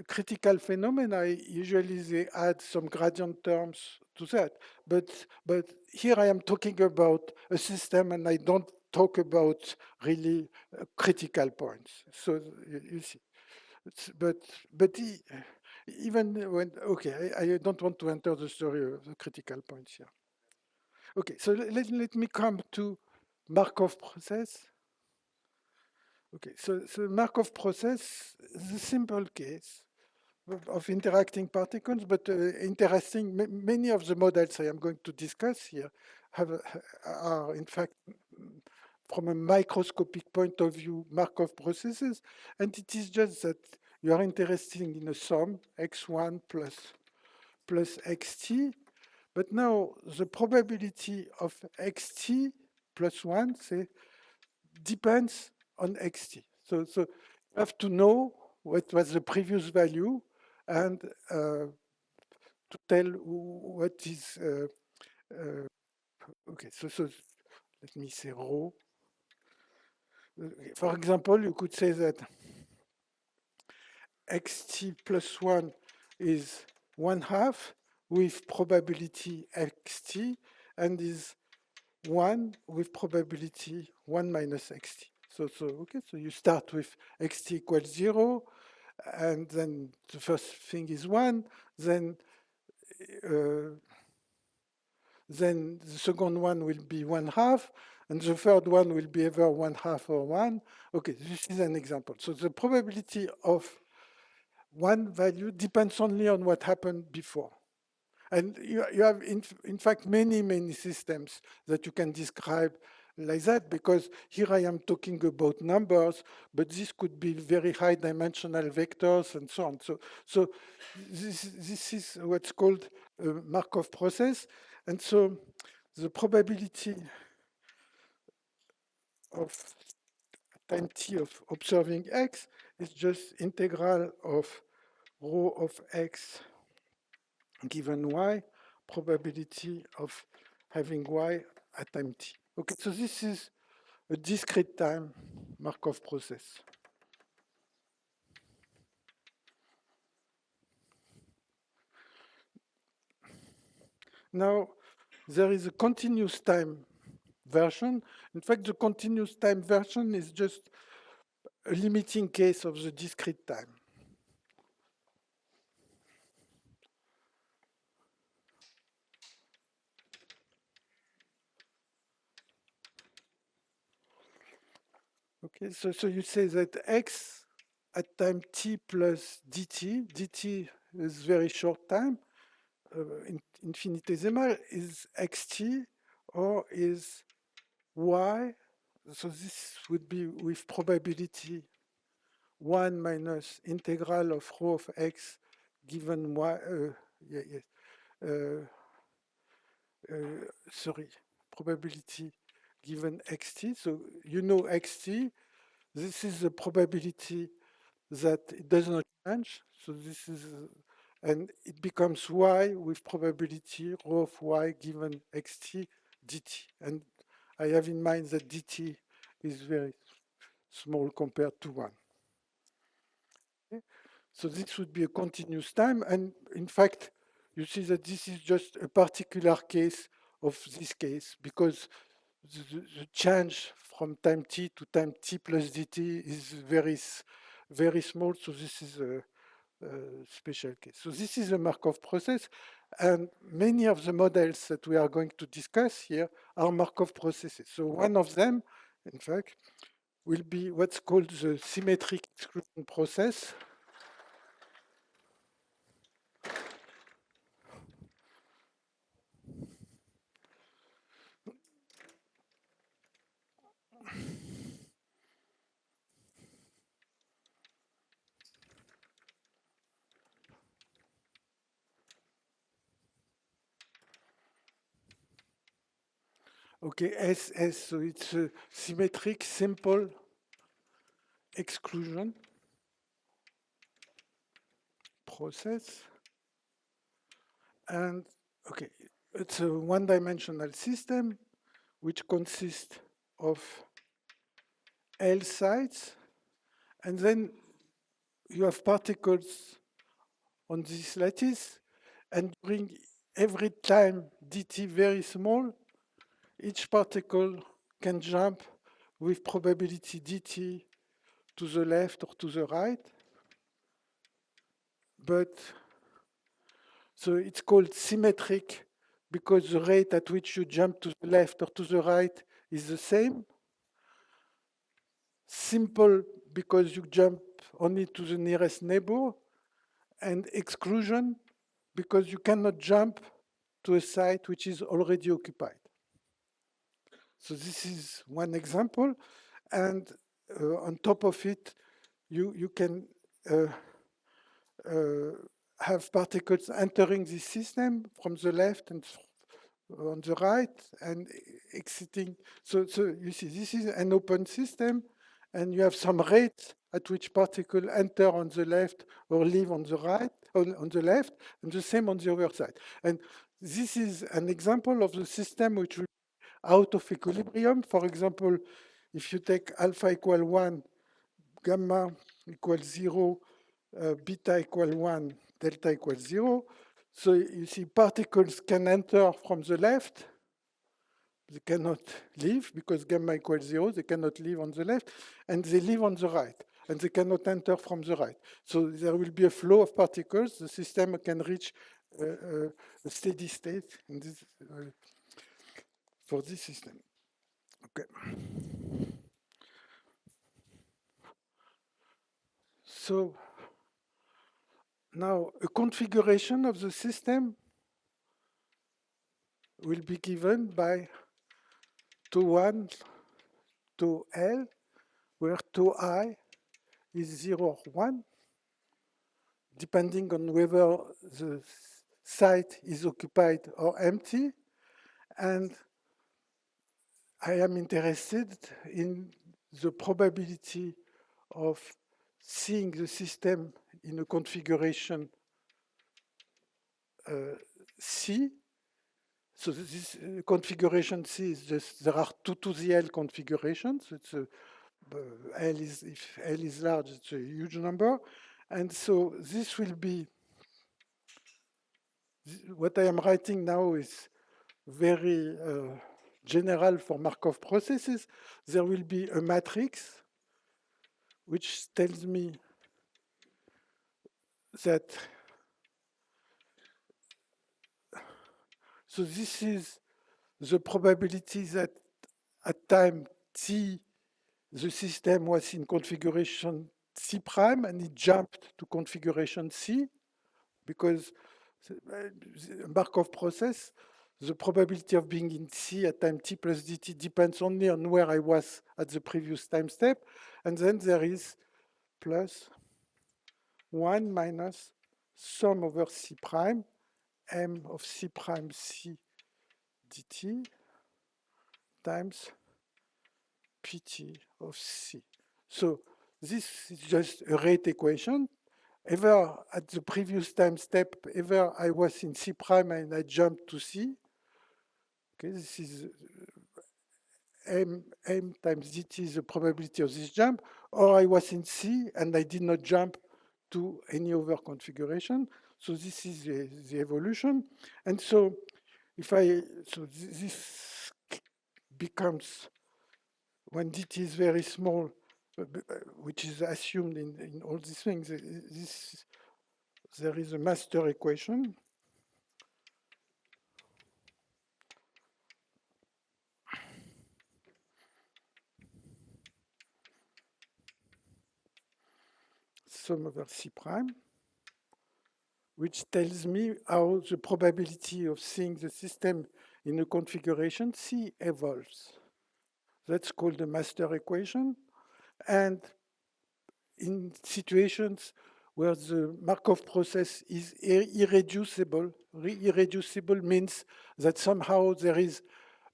critical phenomena, usually they add some gradient terms to that. But here I am talking about a system, and I don't talk about really critical points. So you see, but even when okay, I don't want to enter the story of the critical points here. Okay, so let me come to Markov process. Okay, so Markov process is a simple case of interacting particles, but interesting. Many of the models I am going to discuss here are in fact from a microscopic point of view Markov processes, and it is just that you are interested in a sum x1 plus xt, but now the probability of xt plus 1 say, depends on xt. So you have to know what was the previous value and to tell what is, okay, so let me say rho. For example, you could say that xt plus 1 is 1/2 with probability xt and is 1 with probability 1 minus xt. So you start with xt equals 0, and then the first thing is 1, then the second one will be 1/2, and the third one will be either 1/2 or 1. Okay, this is an example. So the probability of one value depends only on what happened before. And you have, in fact, many systems that you can describe like that, because here I am talking about numbers, but this could be very high dimensional vectors and so on. So this is what's called a Markov process. And so the probability of time t of observing x is just integral of rho of x given y, probability of having y at time t. Okay, so this is a discrete time Markov process. Now, there is a continuous time version. In fact, the continuous time version is just a limiting case of the discrete time. Okay, so you say that x at time t plus dt is very short time, infinitesimal, is xt, or is y. So this would be with probability 1 minus integral of rho of x given y, sorry, probability given xt. So you know xt. This is the probability that it does not change. So this is, and it becomes y with probability rho of y given xt dt. And I have in mind that dt is very small compared to 1. Okay? So this would be a continuous time. And in fact, you see that this is just a particular case of this case, because the change from time t to time t plus dt is very small. So this is a special case. So this is a Markov process. And many of the models that we are going to discuss here are Markov processes. So one of them, in fact, will be what's called the symmetric exclusion process. Okay, SS, so it's a symmetric simple exclusion process. And okay, it's a one-dimensional system which consists of L sides, and then you have particles on this lattice, and during every time dt very small, each particle can jump with probability dt to the left or to the right. But so it's called symmetric because the rate at which you jump to the left or to the right is the same. Simple because you jump only to the nearest neighbor. And exclusion because you cannot jump to a site which is already occupied. So this is one example. And on top of it, you can uh, have particles entering the system from the left and on the right and exiting. So you see, this is an open system, and you have some rate at which particles enter on the left or leave on the right, on the left, and the same on the other side. And this is an example of the system which will be out of equilibrium. For example, if you take alpha equal 1, gamma equals 0, beta equal 1, delta equals 0. So you see particles can enter from the left. They cannot leave because gamma equals 0. They cannot leave on the left. And they leave on the right. And they cannot enter from the right. So there will be a flow of particles. The system can reach a steady state in this, for this system. Okay. So now a configuration of the system will be given by to 1 to L, where to I is 0 or 1, depending on whether the site is occupied or empty. And I am interested in the probability of seeing the system in a configuration C. So this configuration C is just, there are 2 to the L configurations. It's a, L is, if L is large, it's a huge number. And so this will be, what I am writing now is very general for Markov processes. There will be a matrix which tells me that, so this is the probability that at time t, the system was in configuration C prime and it jumped to configuration C because Markov process, the probability of being in C at time t plus dt depends only on where I was at the previous time step. And then there is plus 1 minus sum over C prime, m of C prime C dt times pt of C. So this is just a rate equation. Ever at the previous time step, ever I was in C prime and I jumped to C. Okay, this is m times dt is the probability of this jump, or I was in C and I did not jump to any other configuration. So this is the evolution. And so if I, so this becomes, when dt is very small, which is assumed in all these things, there is a master equation. Sum over C prime, which tells me how the probability of seeing the system in a configuration C evolves. That's called the master equation. And in situations where the Markov process is irreducible, irreducible means that somehow there is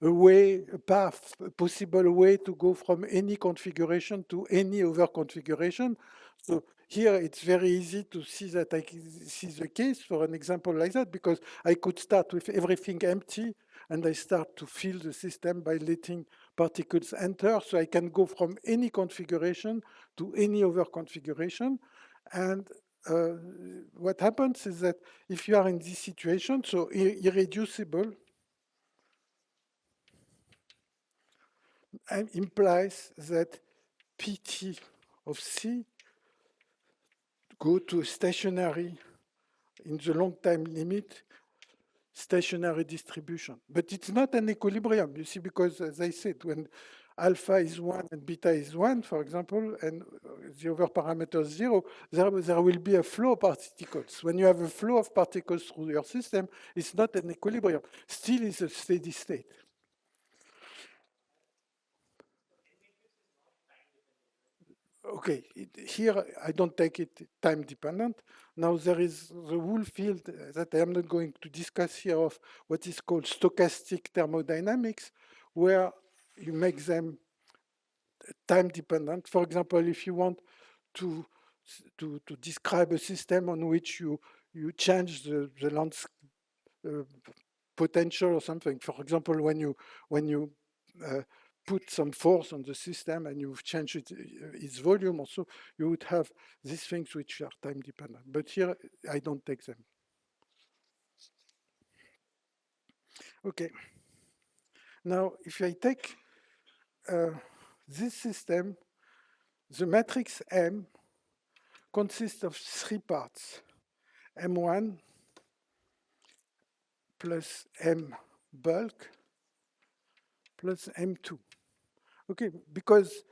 a way, a path, a possible way to go from any configuration to any other configuration. So here it's very easy to see that I see the case for an example like that, because I could start with everything empty and I start to fill the system by letting particles enter. So I can go from any configuration to any other configuration. And what happens is that if you are in this situation, so irreducible, implies that Pt of C go to stationary in the long time limit stationary distribution. But it's not an equilibrium, you see, because as I said, when alpha is 1 and beta is 1, for example, and the other parameter is 0, there will be a flow of particles. When you have a flow of particles through your system, it's not an equilibrium. Still, it's a steady state. Okay, here I don't take it time dependent. Now there is the whole field that I am not going to discuss here of what is called stochastic thermodynamics, where you make them time dependent. For example, if you want to to describe a system on which you change the landscape potential or something. For example, when you uh, put some force on the system and you've changed its volume, also you would have these things which are time dependent. But here I don't take them. Okay. Now, if I take this system, the matrix M consists of three parts: M1 plus M bulk plus M2. Okay, because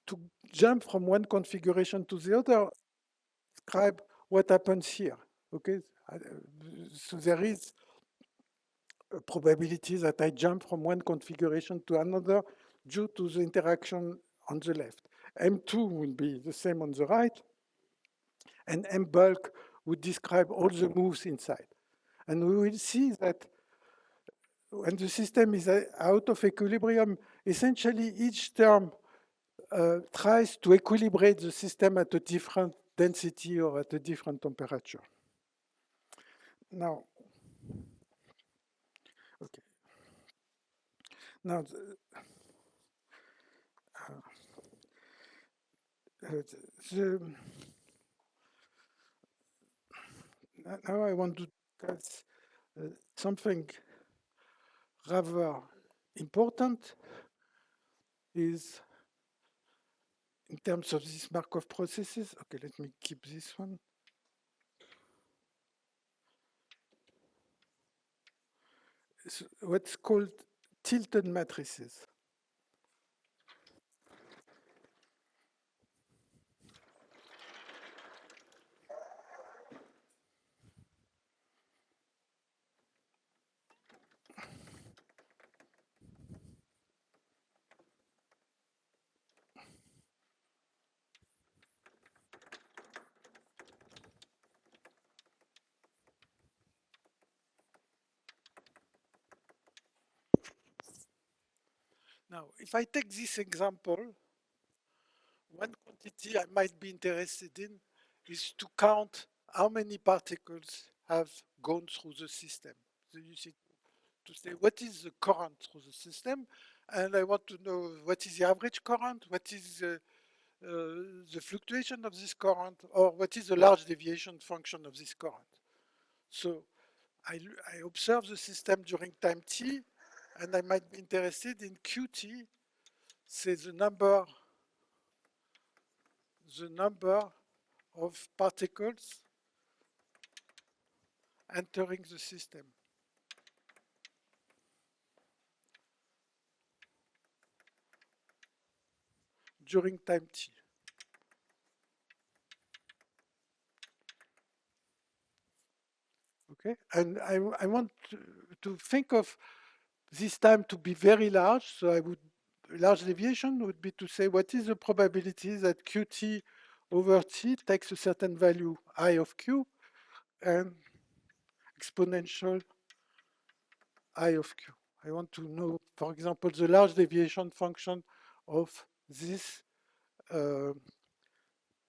to jump from one configuration to the other, describe what happens here. Okay, so there is a probability that I jump from one configuration to another due to the interaction on the left. M2 will be the same on the right, and M bulk would describe all the moves inside. And we will see that when the system is out of equilibrium, essentially each term tries to equilibrate the system at a different density or at a different temperature. Now, okay. Now, the, now I want to discuss something rather important is in terms of these Markov processes. Okay, let me keep this one. It's what's called tilted matrices. Now, if I take this example, one quantity I might be interested in is to count how many particles have gone through the system. So you see, to say what is the current through the system, and I want to know what is the average current, what is the fluctuation of this current, or what is the large deviation function of this current. So I observe the system during time t, and I might be interested in qt, say the number of particles entering the system during time t. Okay, and I want to think of this time to be very large. So large deviation would be to say what is the probability that qt over t takes a certain value I of q and exponential I of q. I want to know, for example, the large deviation function of this uh,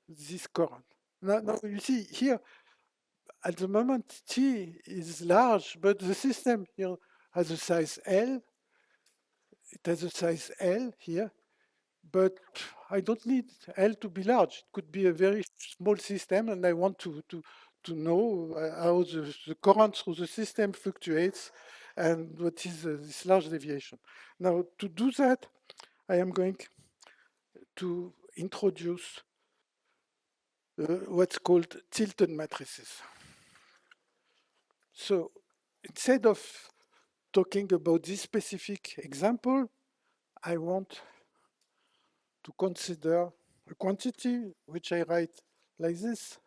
this current. Now you see here at the moment t is large, but the system here has a size L. It has a size L here, but I don't need L to be large. It could be a very small system, and I want to know how the current through the system fluctuates and what is this large deviation. Now, to do that, I am going to introduce what's called tilted matrices. So instead of talking about this specific example, I want to consider a quantity which I write like this.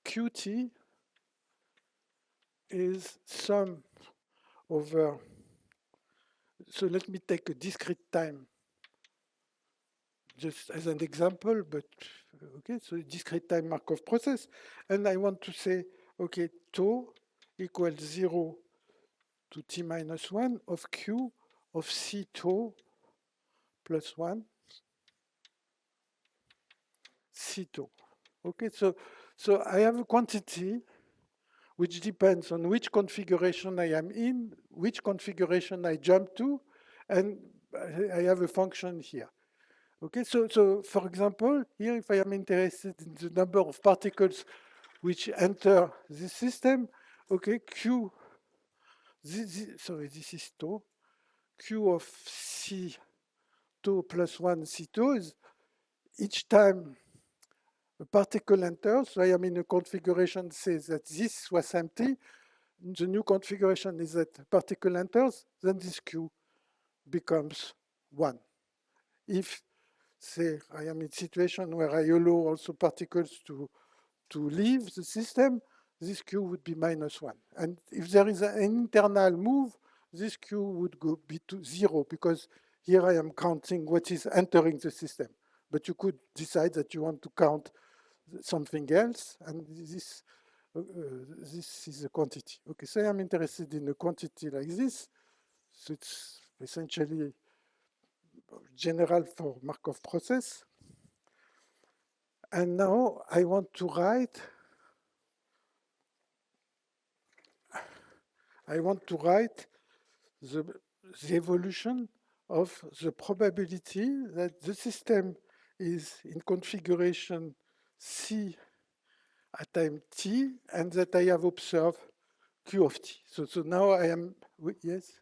Qt is sum over So let me take a discrete time just as an example, but okay, so discrete time Markov process. And I want to say, okay, tau equals 0 to t minus 1 of q of c tau plus 1 c tau. Okay, so I have a quantity which depends on which configuration I am in, which configuration I jump to, and I have a function here. Okay, so for example, here if I am interested in the number of particles which enter this system, okay, Q, sorry, this is tau, Q of C tau plus 1 C tau is each time a particle enters, so I am in a configuration says that this was empty, the new configuration is that particle enters, then this Q becomes 1. If, say, I am in a situation where I allow also particles to leave the system, this Q would be minus 1. And if there is an internal move, this Q would be to 0, because here I am counting what is entering the system. But you could decide that you want to count something else, and this is a quantity. Okay, so I'm interested in a quantity like this. So it's essentially general for Markov process. And now I want to write the evolution of the probability that the system is in configuration C at time t, and that I have observed Q of t. So now I am, yes?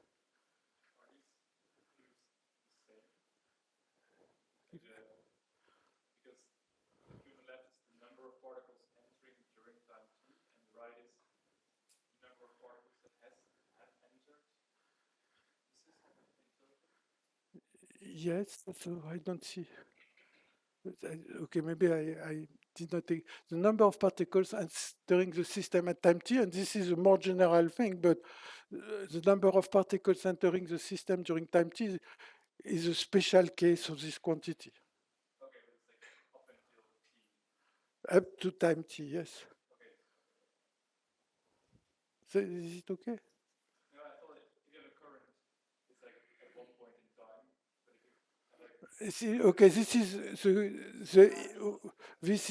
Yes, so I don't see. Okay, maybe I did not take the number of particles entering the system at time t, and this is a more general thing, but the number of particles entering the system during time t is a special case of this quantity. Up to time t, yes. So is it okay? See, okay, this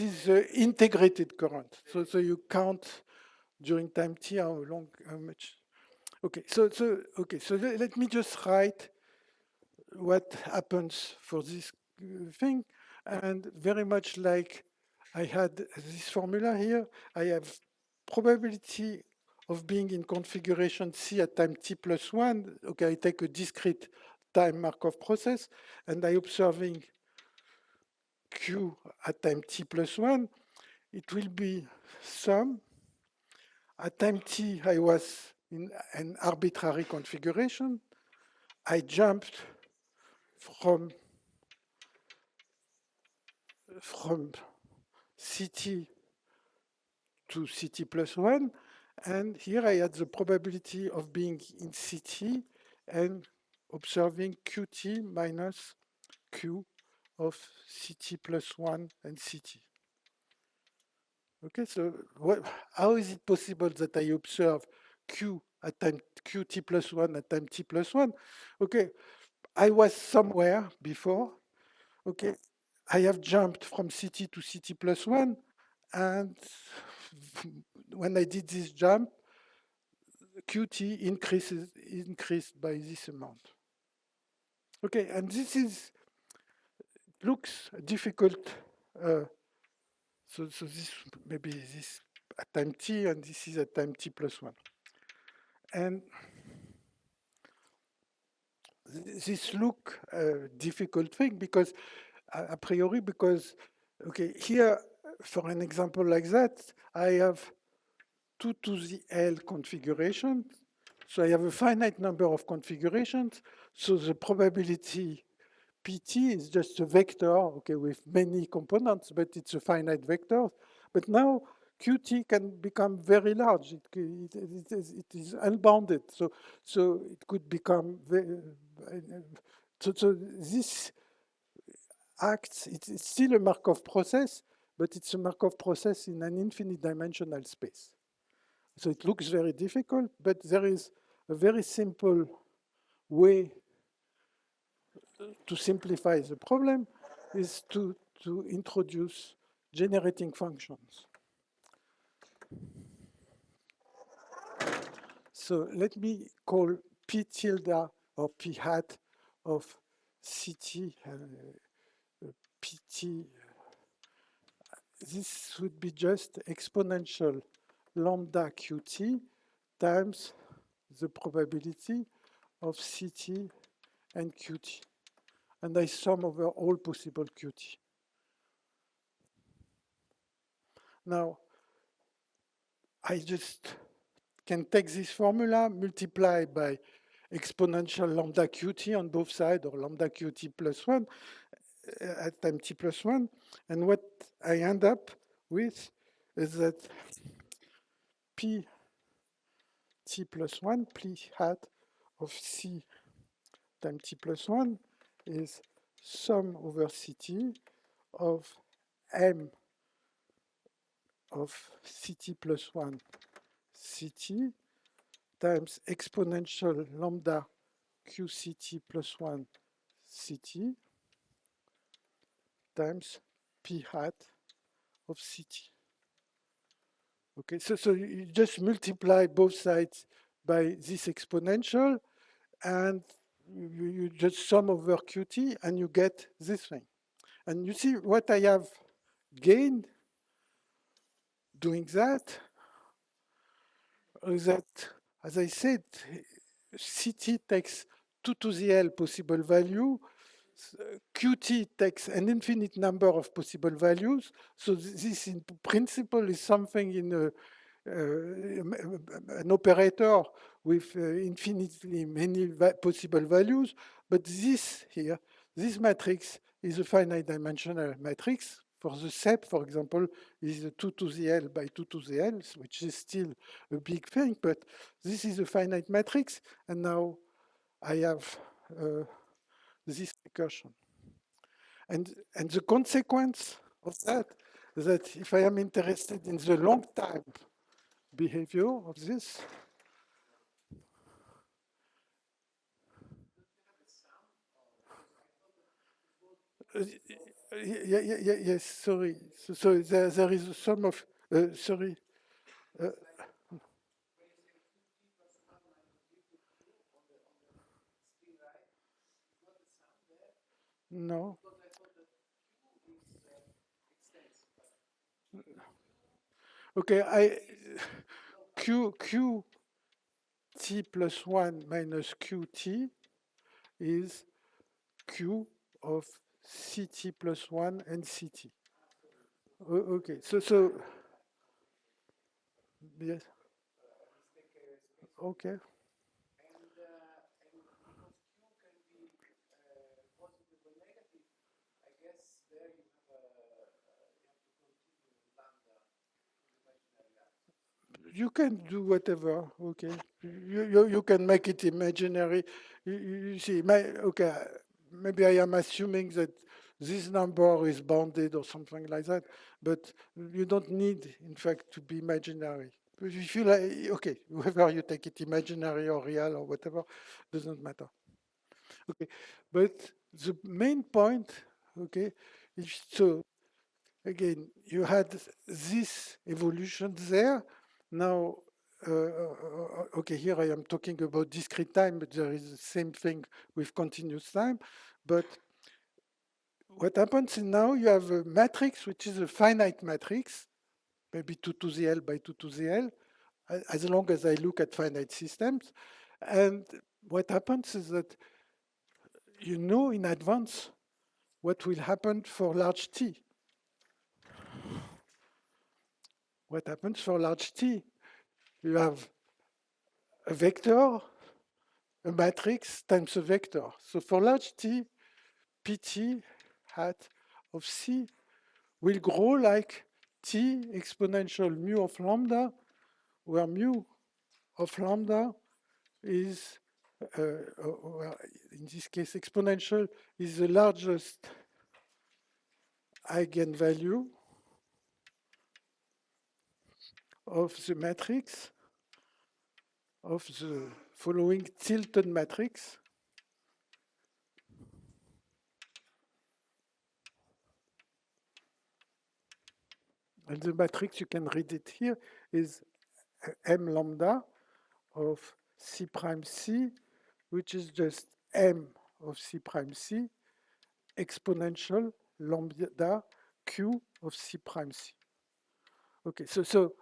is the integrated current. So you count during time t how long, how much. Okay, so let me just write what happens for this thing, and very much like I had this formula here, I have probability of being in configuration C at time t plus 1. Okay, I take a discrete time Markov process, and I observing Q at time t plus 1. It will be sum. At time t, I was in an arbitrary configuration. I jumped from Ct to Ct plus 1. And here I had the probability of being in Ct and observing Qt minus Q of Ct plus 1 and Ct. Okay, so how is it possible that I observe Q at time Qt plus 1 at time t plus 1? Okay, I was somewhere before. Okay, I have jumped from Ct to Ct plus 1, and when I did this jump, Qt increased by this amount. Okay, and this looks difficult. So this maybe this at time t, and this is at time t plus 1. And this look difficult thing because a priori, because okay, here for an example like that, I have 2 to the L configuration. So I have a finite number of configurations. So the probability Pt is just a vector, okay, with many components, but it's a finite vector. But now Qt can become very large. It is unbounded. So it could become So this acts, it's still a Markov process, but it's a Markov process in an infinite dimensional space. So it looks very difficult, but there is a very simple way to simplify the problem is to introduce generating functions. So let me call p tilde or p hat of ct pt. This would be just exponential lambda qt times the probability of ct and qt. And I sum over all possible qt. Now, I just can take this formula, multiply by exponential lambda qt on both sides, or lambda qt plus 1 at time t plus 1. And what I end up with is that p t plus 1, p hat of c times t plus 1 is sum over ct of m of ct plus 1 ct times exponential lambda qct plus 1 ct times p hat of ct. Okay, so you just multiply both sides by this exponential, and you just sum over qt, and you get this thing. And you see what I have gained doing that is that, as I said, ct takes 2 to the L possible value, qt takes an infinite number of possible values. So this in principle is something in an operator with infinitely many possible values. But this here, this matrix is a finite dimensional matrix. For the SEP, for example, is 2 to the L by 2 to the L, which is still a big thing, but this is a finite matrix, and now I have this recursion. And the consequence of that is that if I am interested in the long time behavior of this, yes, sorry. So there is a sum of, sorry. Uh, no. Okay, q t plus 1 minus qt is q of ct plus 1 and ct. Okay, so yes, okay. You can do whatever, okay. You can make it imaginary. You see, okay, maybe I am assuming that this number is bounded or something like that, but you don't need, in fact, to be imaginary. If you like, okay, whether you take it imaginary or real or whatever, doesn't matter. Okay, but the main point, okay, is so again, you had this evolution there. Now, okay, here I am talking about discrete time, but there is the same thing with continuous time. But what happens is now you have a matrix, which is a finite matrix, maybe 2 to the L by 2 to the L, as long as I look at finite systems. And what happens is that you know in advance what will happen for large T. What happens for large T? You have a vector, a matrix times a vector. So for large T, pt hat of C will grow like T exponential mu of lambda, where mu of lambda is well, in this case, exponential is the largest eigenvalue of the matrix of the following tilted matrix. And the matrix, you can read it here, is m lambda of C prime C, which is just m of C prime C exponential lambda q of C prime C. Okay, so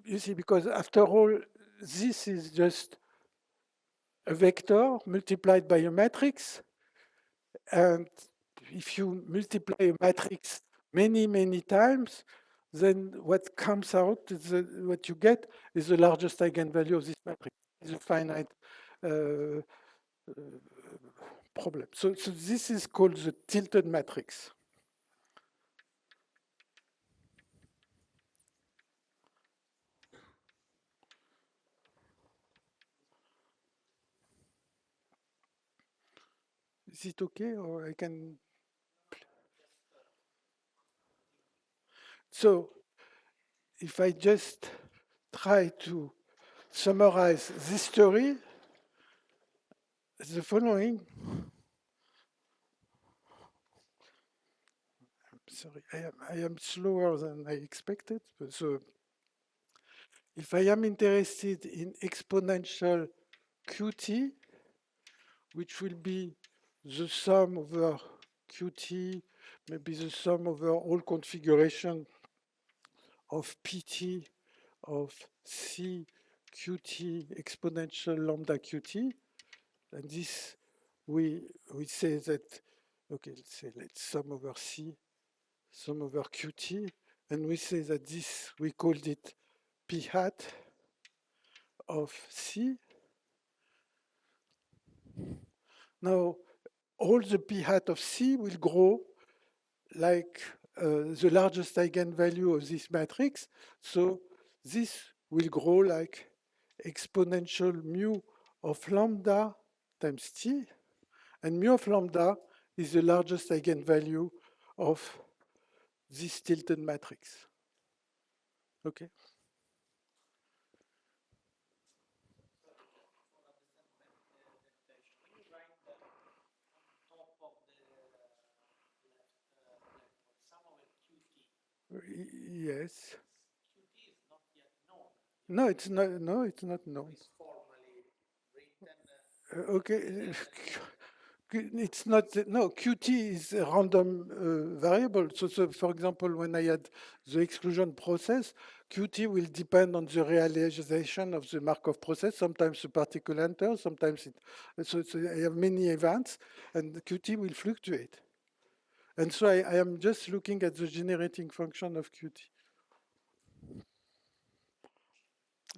you see, because after all, this is just a vector multiplied by a matrix. And if you multiply a matrix many times, then what comes out is what you get is the largest eigenvalue of this matrix. It's a finite uh, problem. So this is called the tilted matrix. Is it okay, or I can? So if I just try to summarize this story, the following. Sorry, I am slower than I expected. So if I am interested in exponential qt, which will be the sum over qt, maybe the sum over all configuration of pt of c qt exponential lambda qt, and this we say that, okay, let's sum over c, sum over qt, and we say that this, we called it p hat of c. Now, all the p hat of c will grow like the largest eigenvalue of this matrix. So this will grow like exponential mu of lambda times t, and mu of lambda is the largest eigenvalue of this tilted matrix. Okay. Yes. No, it's not. No, it's not known. Okay. It's not, no, Qt is a random variable. So, for example, when I had the exclusion process, Qt will depend on the realization of the Markov process. Sometimes the particle enters, sometimes it, so I have many events, and Qt will fluctuate. And so I am just looking at the generating function of Qt.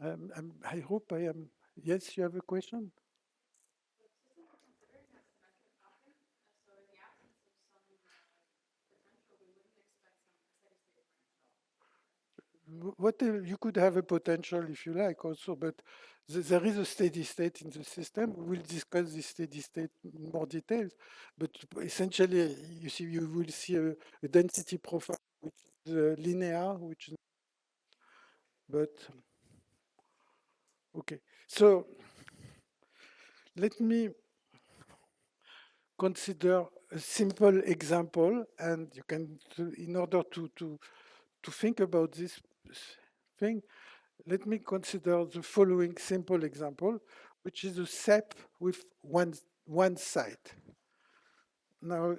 I hope I am, yes, you have a question? What you could have a potential if you like also, but there is a steady state in the system. We will discuss the steady state in more details, but essentially, you see, you will see a density profile which is linear, which is, but okay. So let me consider a simple example, and you can, in order to think about this thing, let me consider the following simple example, which is a SEP with one side. Now,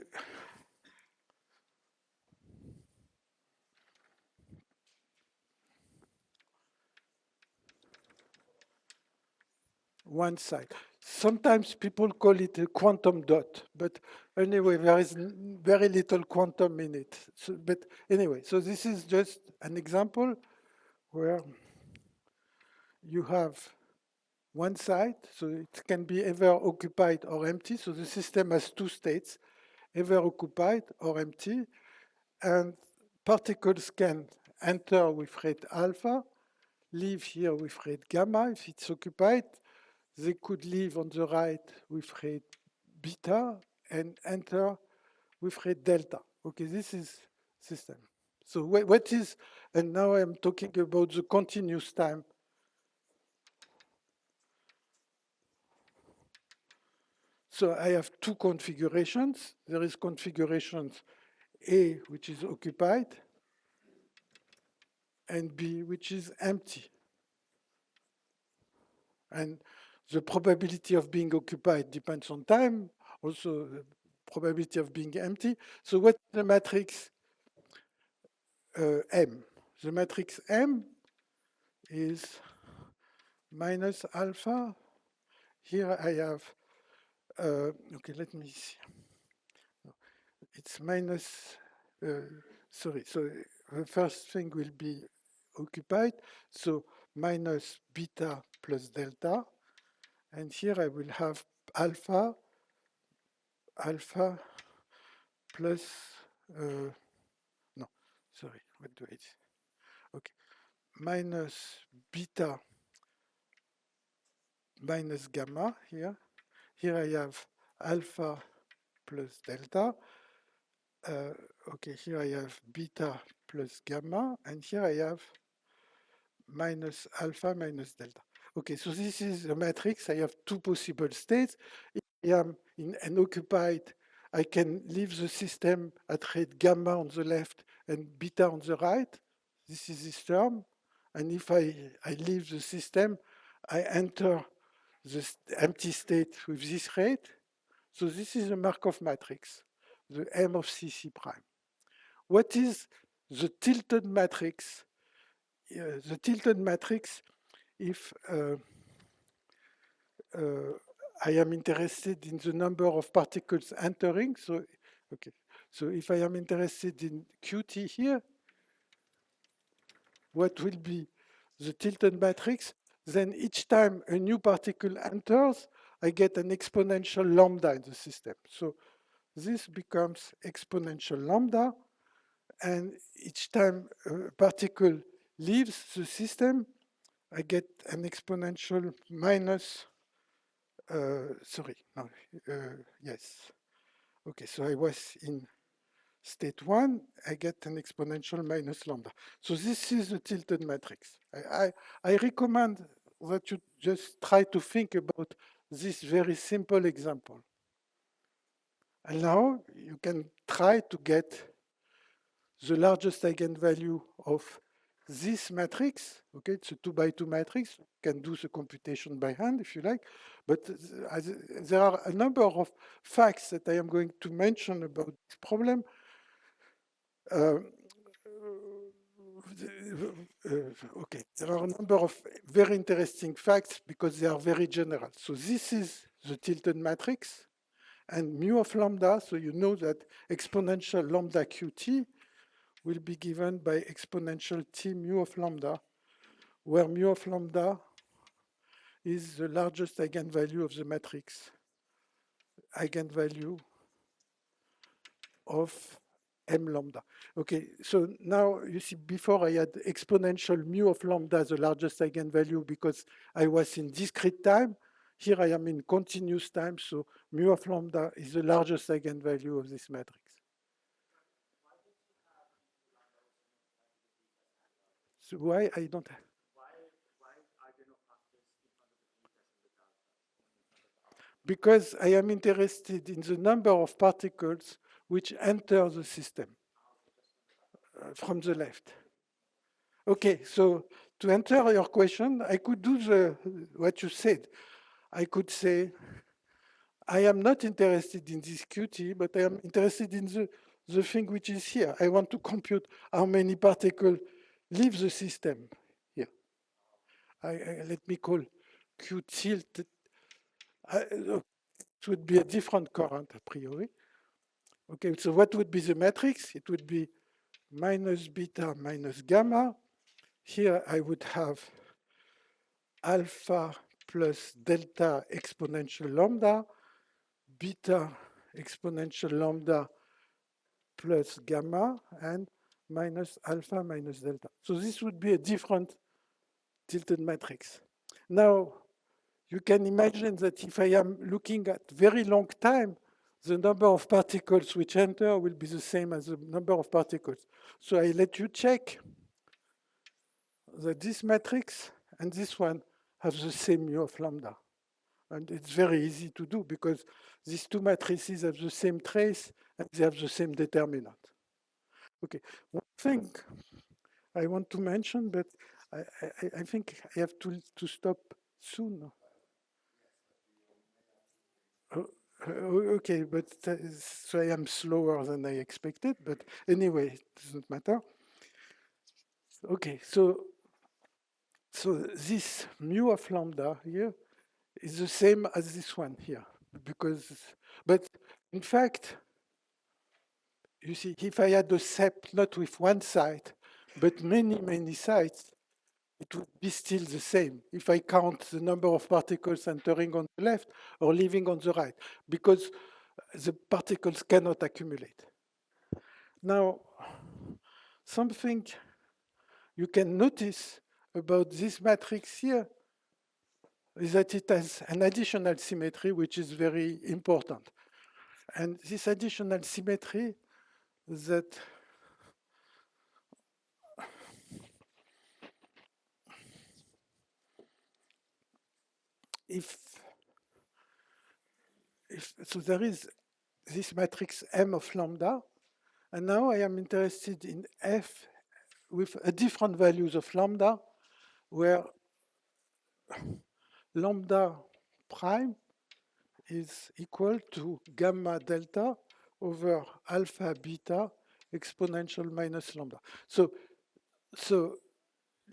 one side. Sometimes people call it a quantum dot, but anyway, there is very little quantum in it. So, but anyway, so this is just an example where you have one side, so it can be either occupied or empty. So the system has two states, either occupied or empty, and particles can enter with rate alpha, leave here with rate gamma. If it's occupied, they could leave on the right with rate beta and enter with rate delta. Okay, this is system. So what is, and now I'm talking about the continuous time. So I have two configurations. There is configurations A, which is occupied, and B, which is empty. And the probability of being occupied depends on time, also the probability of being empty. So what's the matrix M? The matrix M is minus alpha. Here I have, okay, let me see. It's minus, sorry, so the first thing will be occupied, so minus beta plus delta, and here I will have alpha plus, no, sorry, what do I do? Okay, minus beta minus gamma here. Here I have alpha plus delta. Okay, here I have beta plus gamma, and here I have minus alpha minus delta. Okay, so this is a matrix. I have two possible states. If I am in an occupied, I can leave the system at rate gamma on the left and beta on the right. This is this term. And if I leave the system, I enter the empty state with this rate. So this is a Markov matrix, the M of CC prime. What is the tilted matrix? The tilted matrix, if I am interested in the number of particles entering, so okay, so if I am interested in Qt here, what will be the tilted matrix? Then each time a new particle enters, I get an exponential lambda in the system. So this becomes exponential lambda, and each time a particle leaves the system, I get an exponential minus, sorry, no, yes. Okay, so I was in state one, I get an exponential minus lambda. So this is a tilted matrix. I recommend that you just try to think about this very simple example. And now you can try to get the largest eigenvalue of this matrix. Okay, it's a 2 by 2 matrix. You can do the computation by hand if you like, but there are a number of facts that I am going to mention about this problem. Okay, there are a number of very interesting facts because they are very general. So this is the tilted matrix and mu of lambda. So you know that exponential lambda qt will be given by exponential t mu of lambda, where mu of lambda is the largest eigenvalue of the matrix, eigenvalue of m lambda. Okay, so now you see before I had exponential mu of lambda, the largest eigenvalue, because I was in discrete time. Here I am in continuous time, so mu of lambda is the largest eigenvalue of this matrix. So why I don't have? Because I am interested in the number of particles which enter the system from the left. Okay, so to answer your question, I could do what you said. I could say, I am not interested in this Qt, but I am interested in the thing which is here. I want to compute how many particles leave the system here. Let me call Q tilt. It would be a different current a priori. Okay, so what would be the matrix? It would be minus beta minus gamma. Here I would have alpha plus delta exponential lambda, beta exponential lambda plus gamma, and minus alpha minus delta. So this would be a different tilted matrix. Now, you can imagine that if I am looking at very long time, the number of particles which enter will be the same as the number of particles. So I let you check that this matrix and this one have the same mu of lambda. And it's very easy to do because these two matrices have the same trace and they have the same determinant. Okay, one thing I want to mention, but I think I have to stop soon. Oh, okay, but so I am slower than I expected, but anyway, it doesn't matter. Okay, so this mu of lambda here is the same as this one here, but in fact, you see, if I had a set not with one side, but many sides, it would be still the same if I count the number of particles entering on the left or leaving on the right, because the particles cannot accumulate. Now, something you can notice about this matrix here is that it has an additional symmetry, which is very important. And this additional symmetry that if so there is this matrix M of lambda, and now I am interested in F with a different values of lambda, where lambda prime is equal to gamma delta over alpha beta exponential minus lambda. So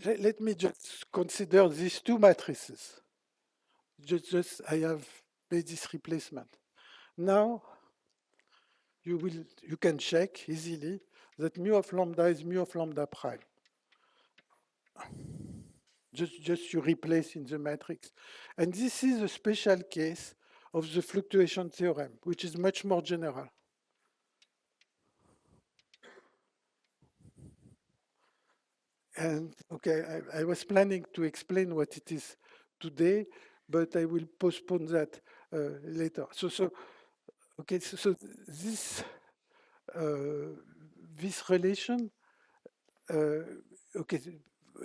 let me just consider these two matrices. Just I have made this replacement. Now you can check easily that mu of lambda is mu of lambda prime. Just you replace in the matrix. And this is a special case of the fluctuation theorem, which is much more general. And okay, I was planning to explain what it is today, but I will postpone that later. Okay, so this relation, okay,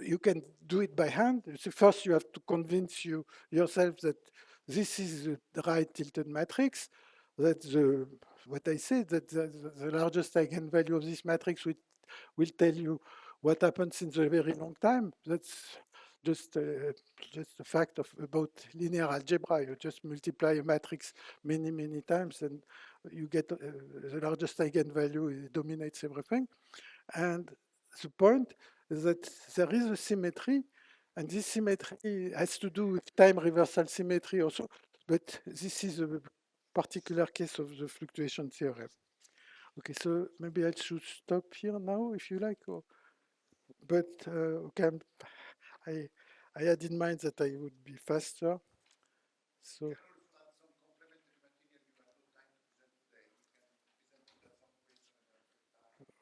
you can do it by hand. So first, you have to convince yourself that this is the right tilted matrix. That what I said, that the largest eigenvalue of this matrix will tell you what happens in the very long time. That's just a fact about linear algebra. You just multiply a matrix many times, and you get the largest eigenvalue. It dominates everything. And the point is that there is a symmetry, and this symmetry has to do with time reversal symmetry also, but this is a particular case of the fluctuation theorem. Okay, so maybe I should stop here now if you like, but okay, I had in mind that I would be faster. So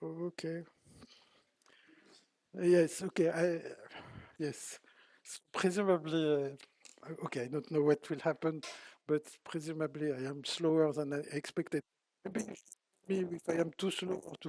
okay, yes, okay, yes, presumably. Okay, I don't know what will happen, but presumably I am slower than I expected. Maybe if I am too slow or too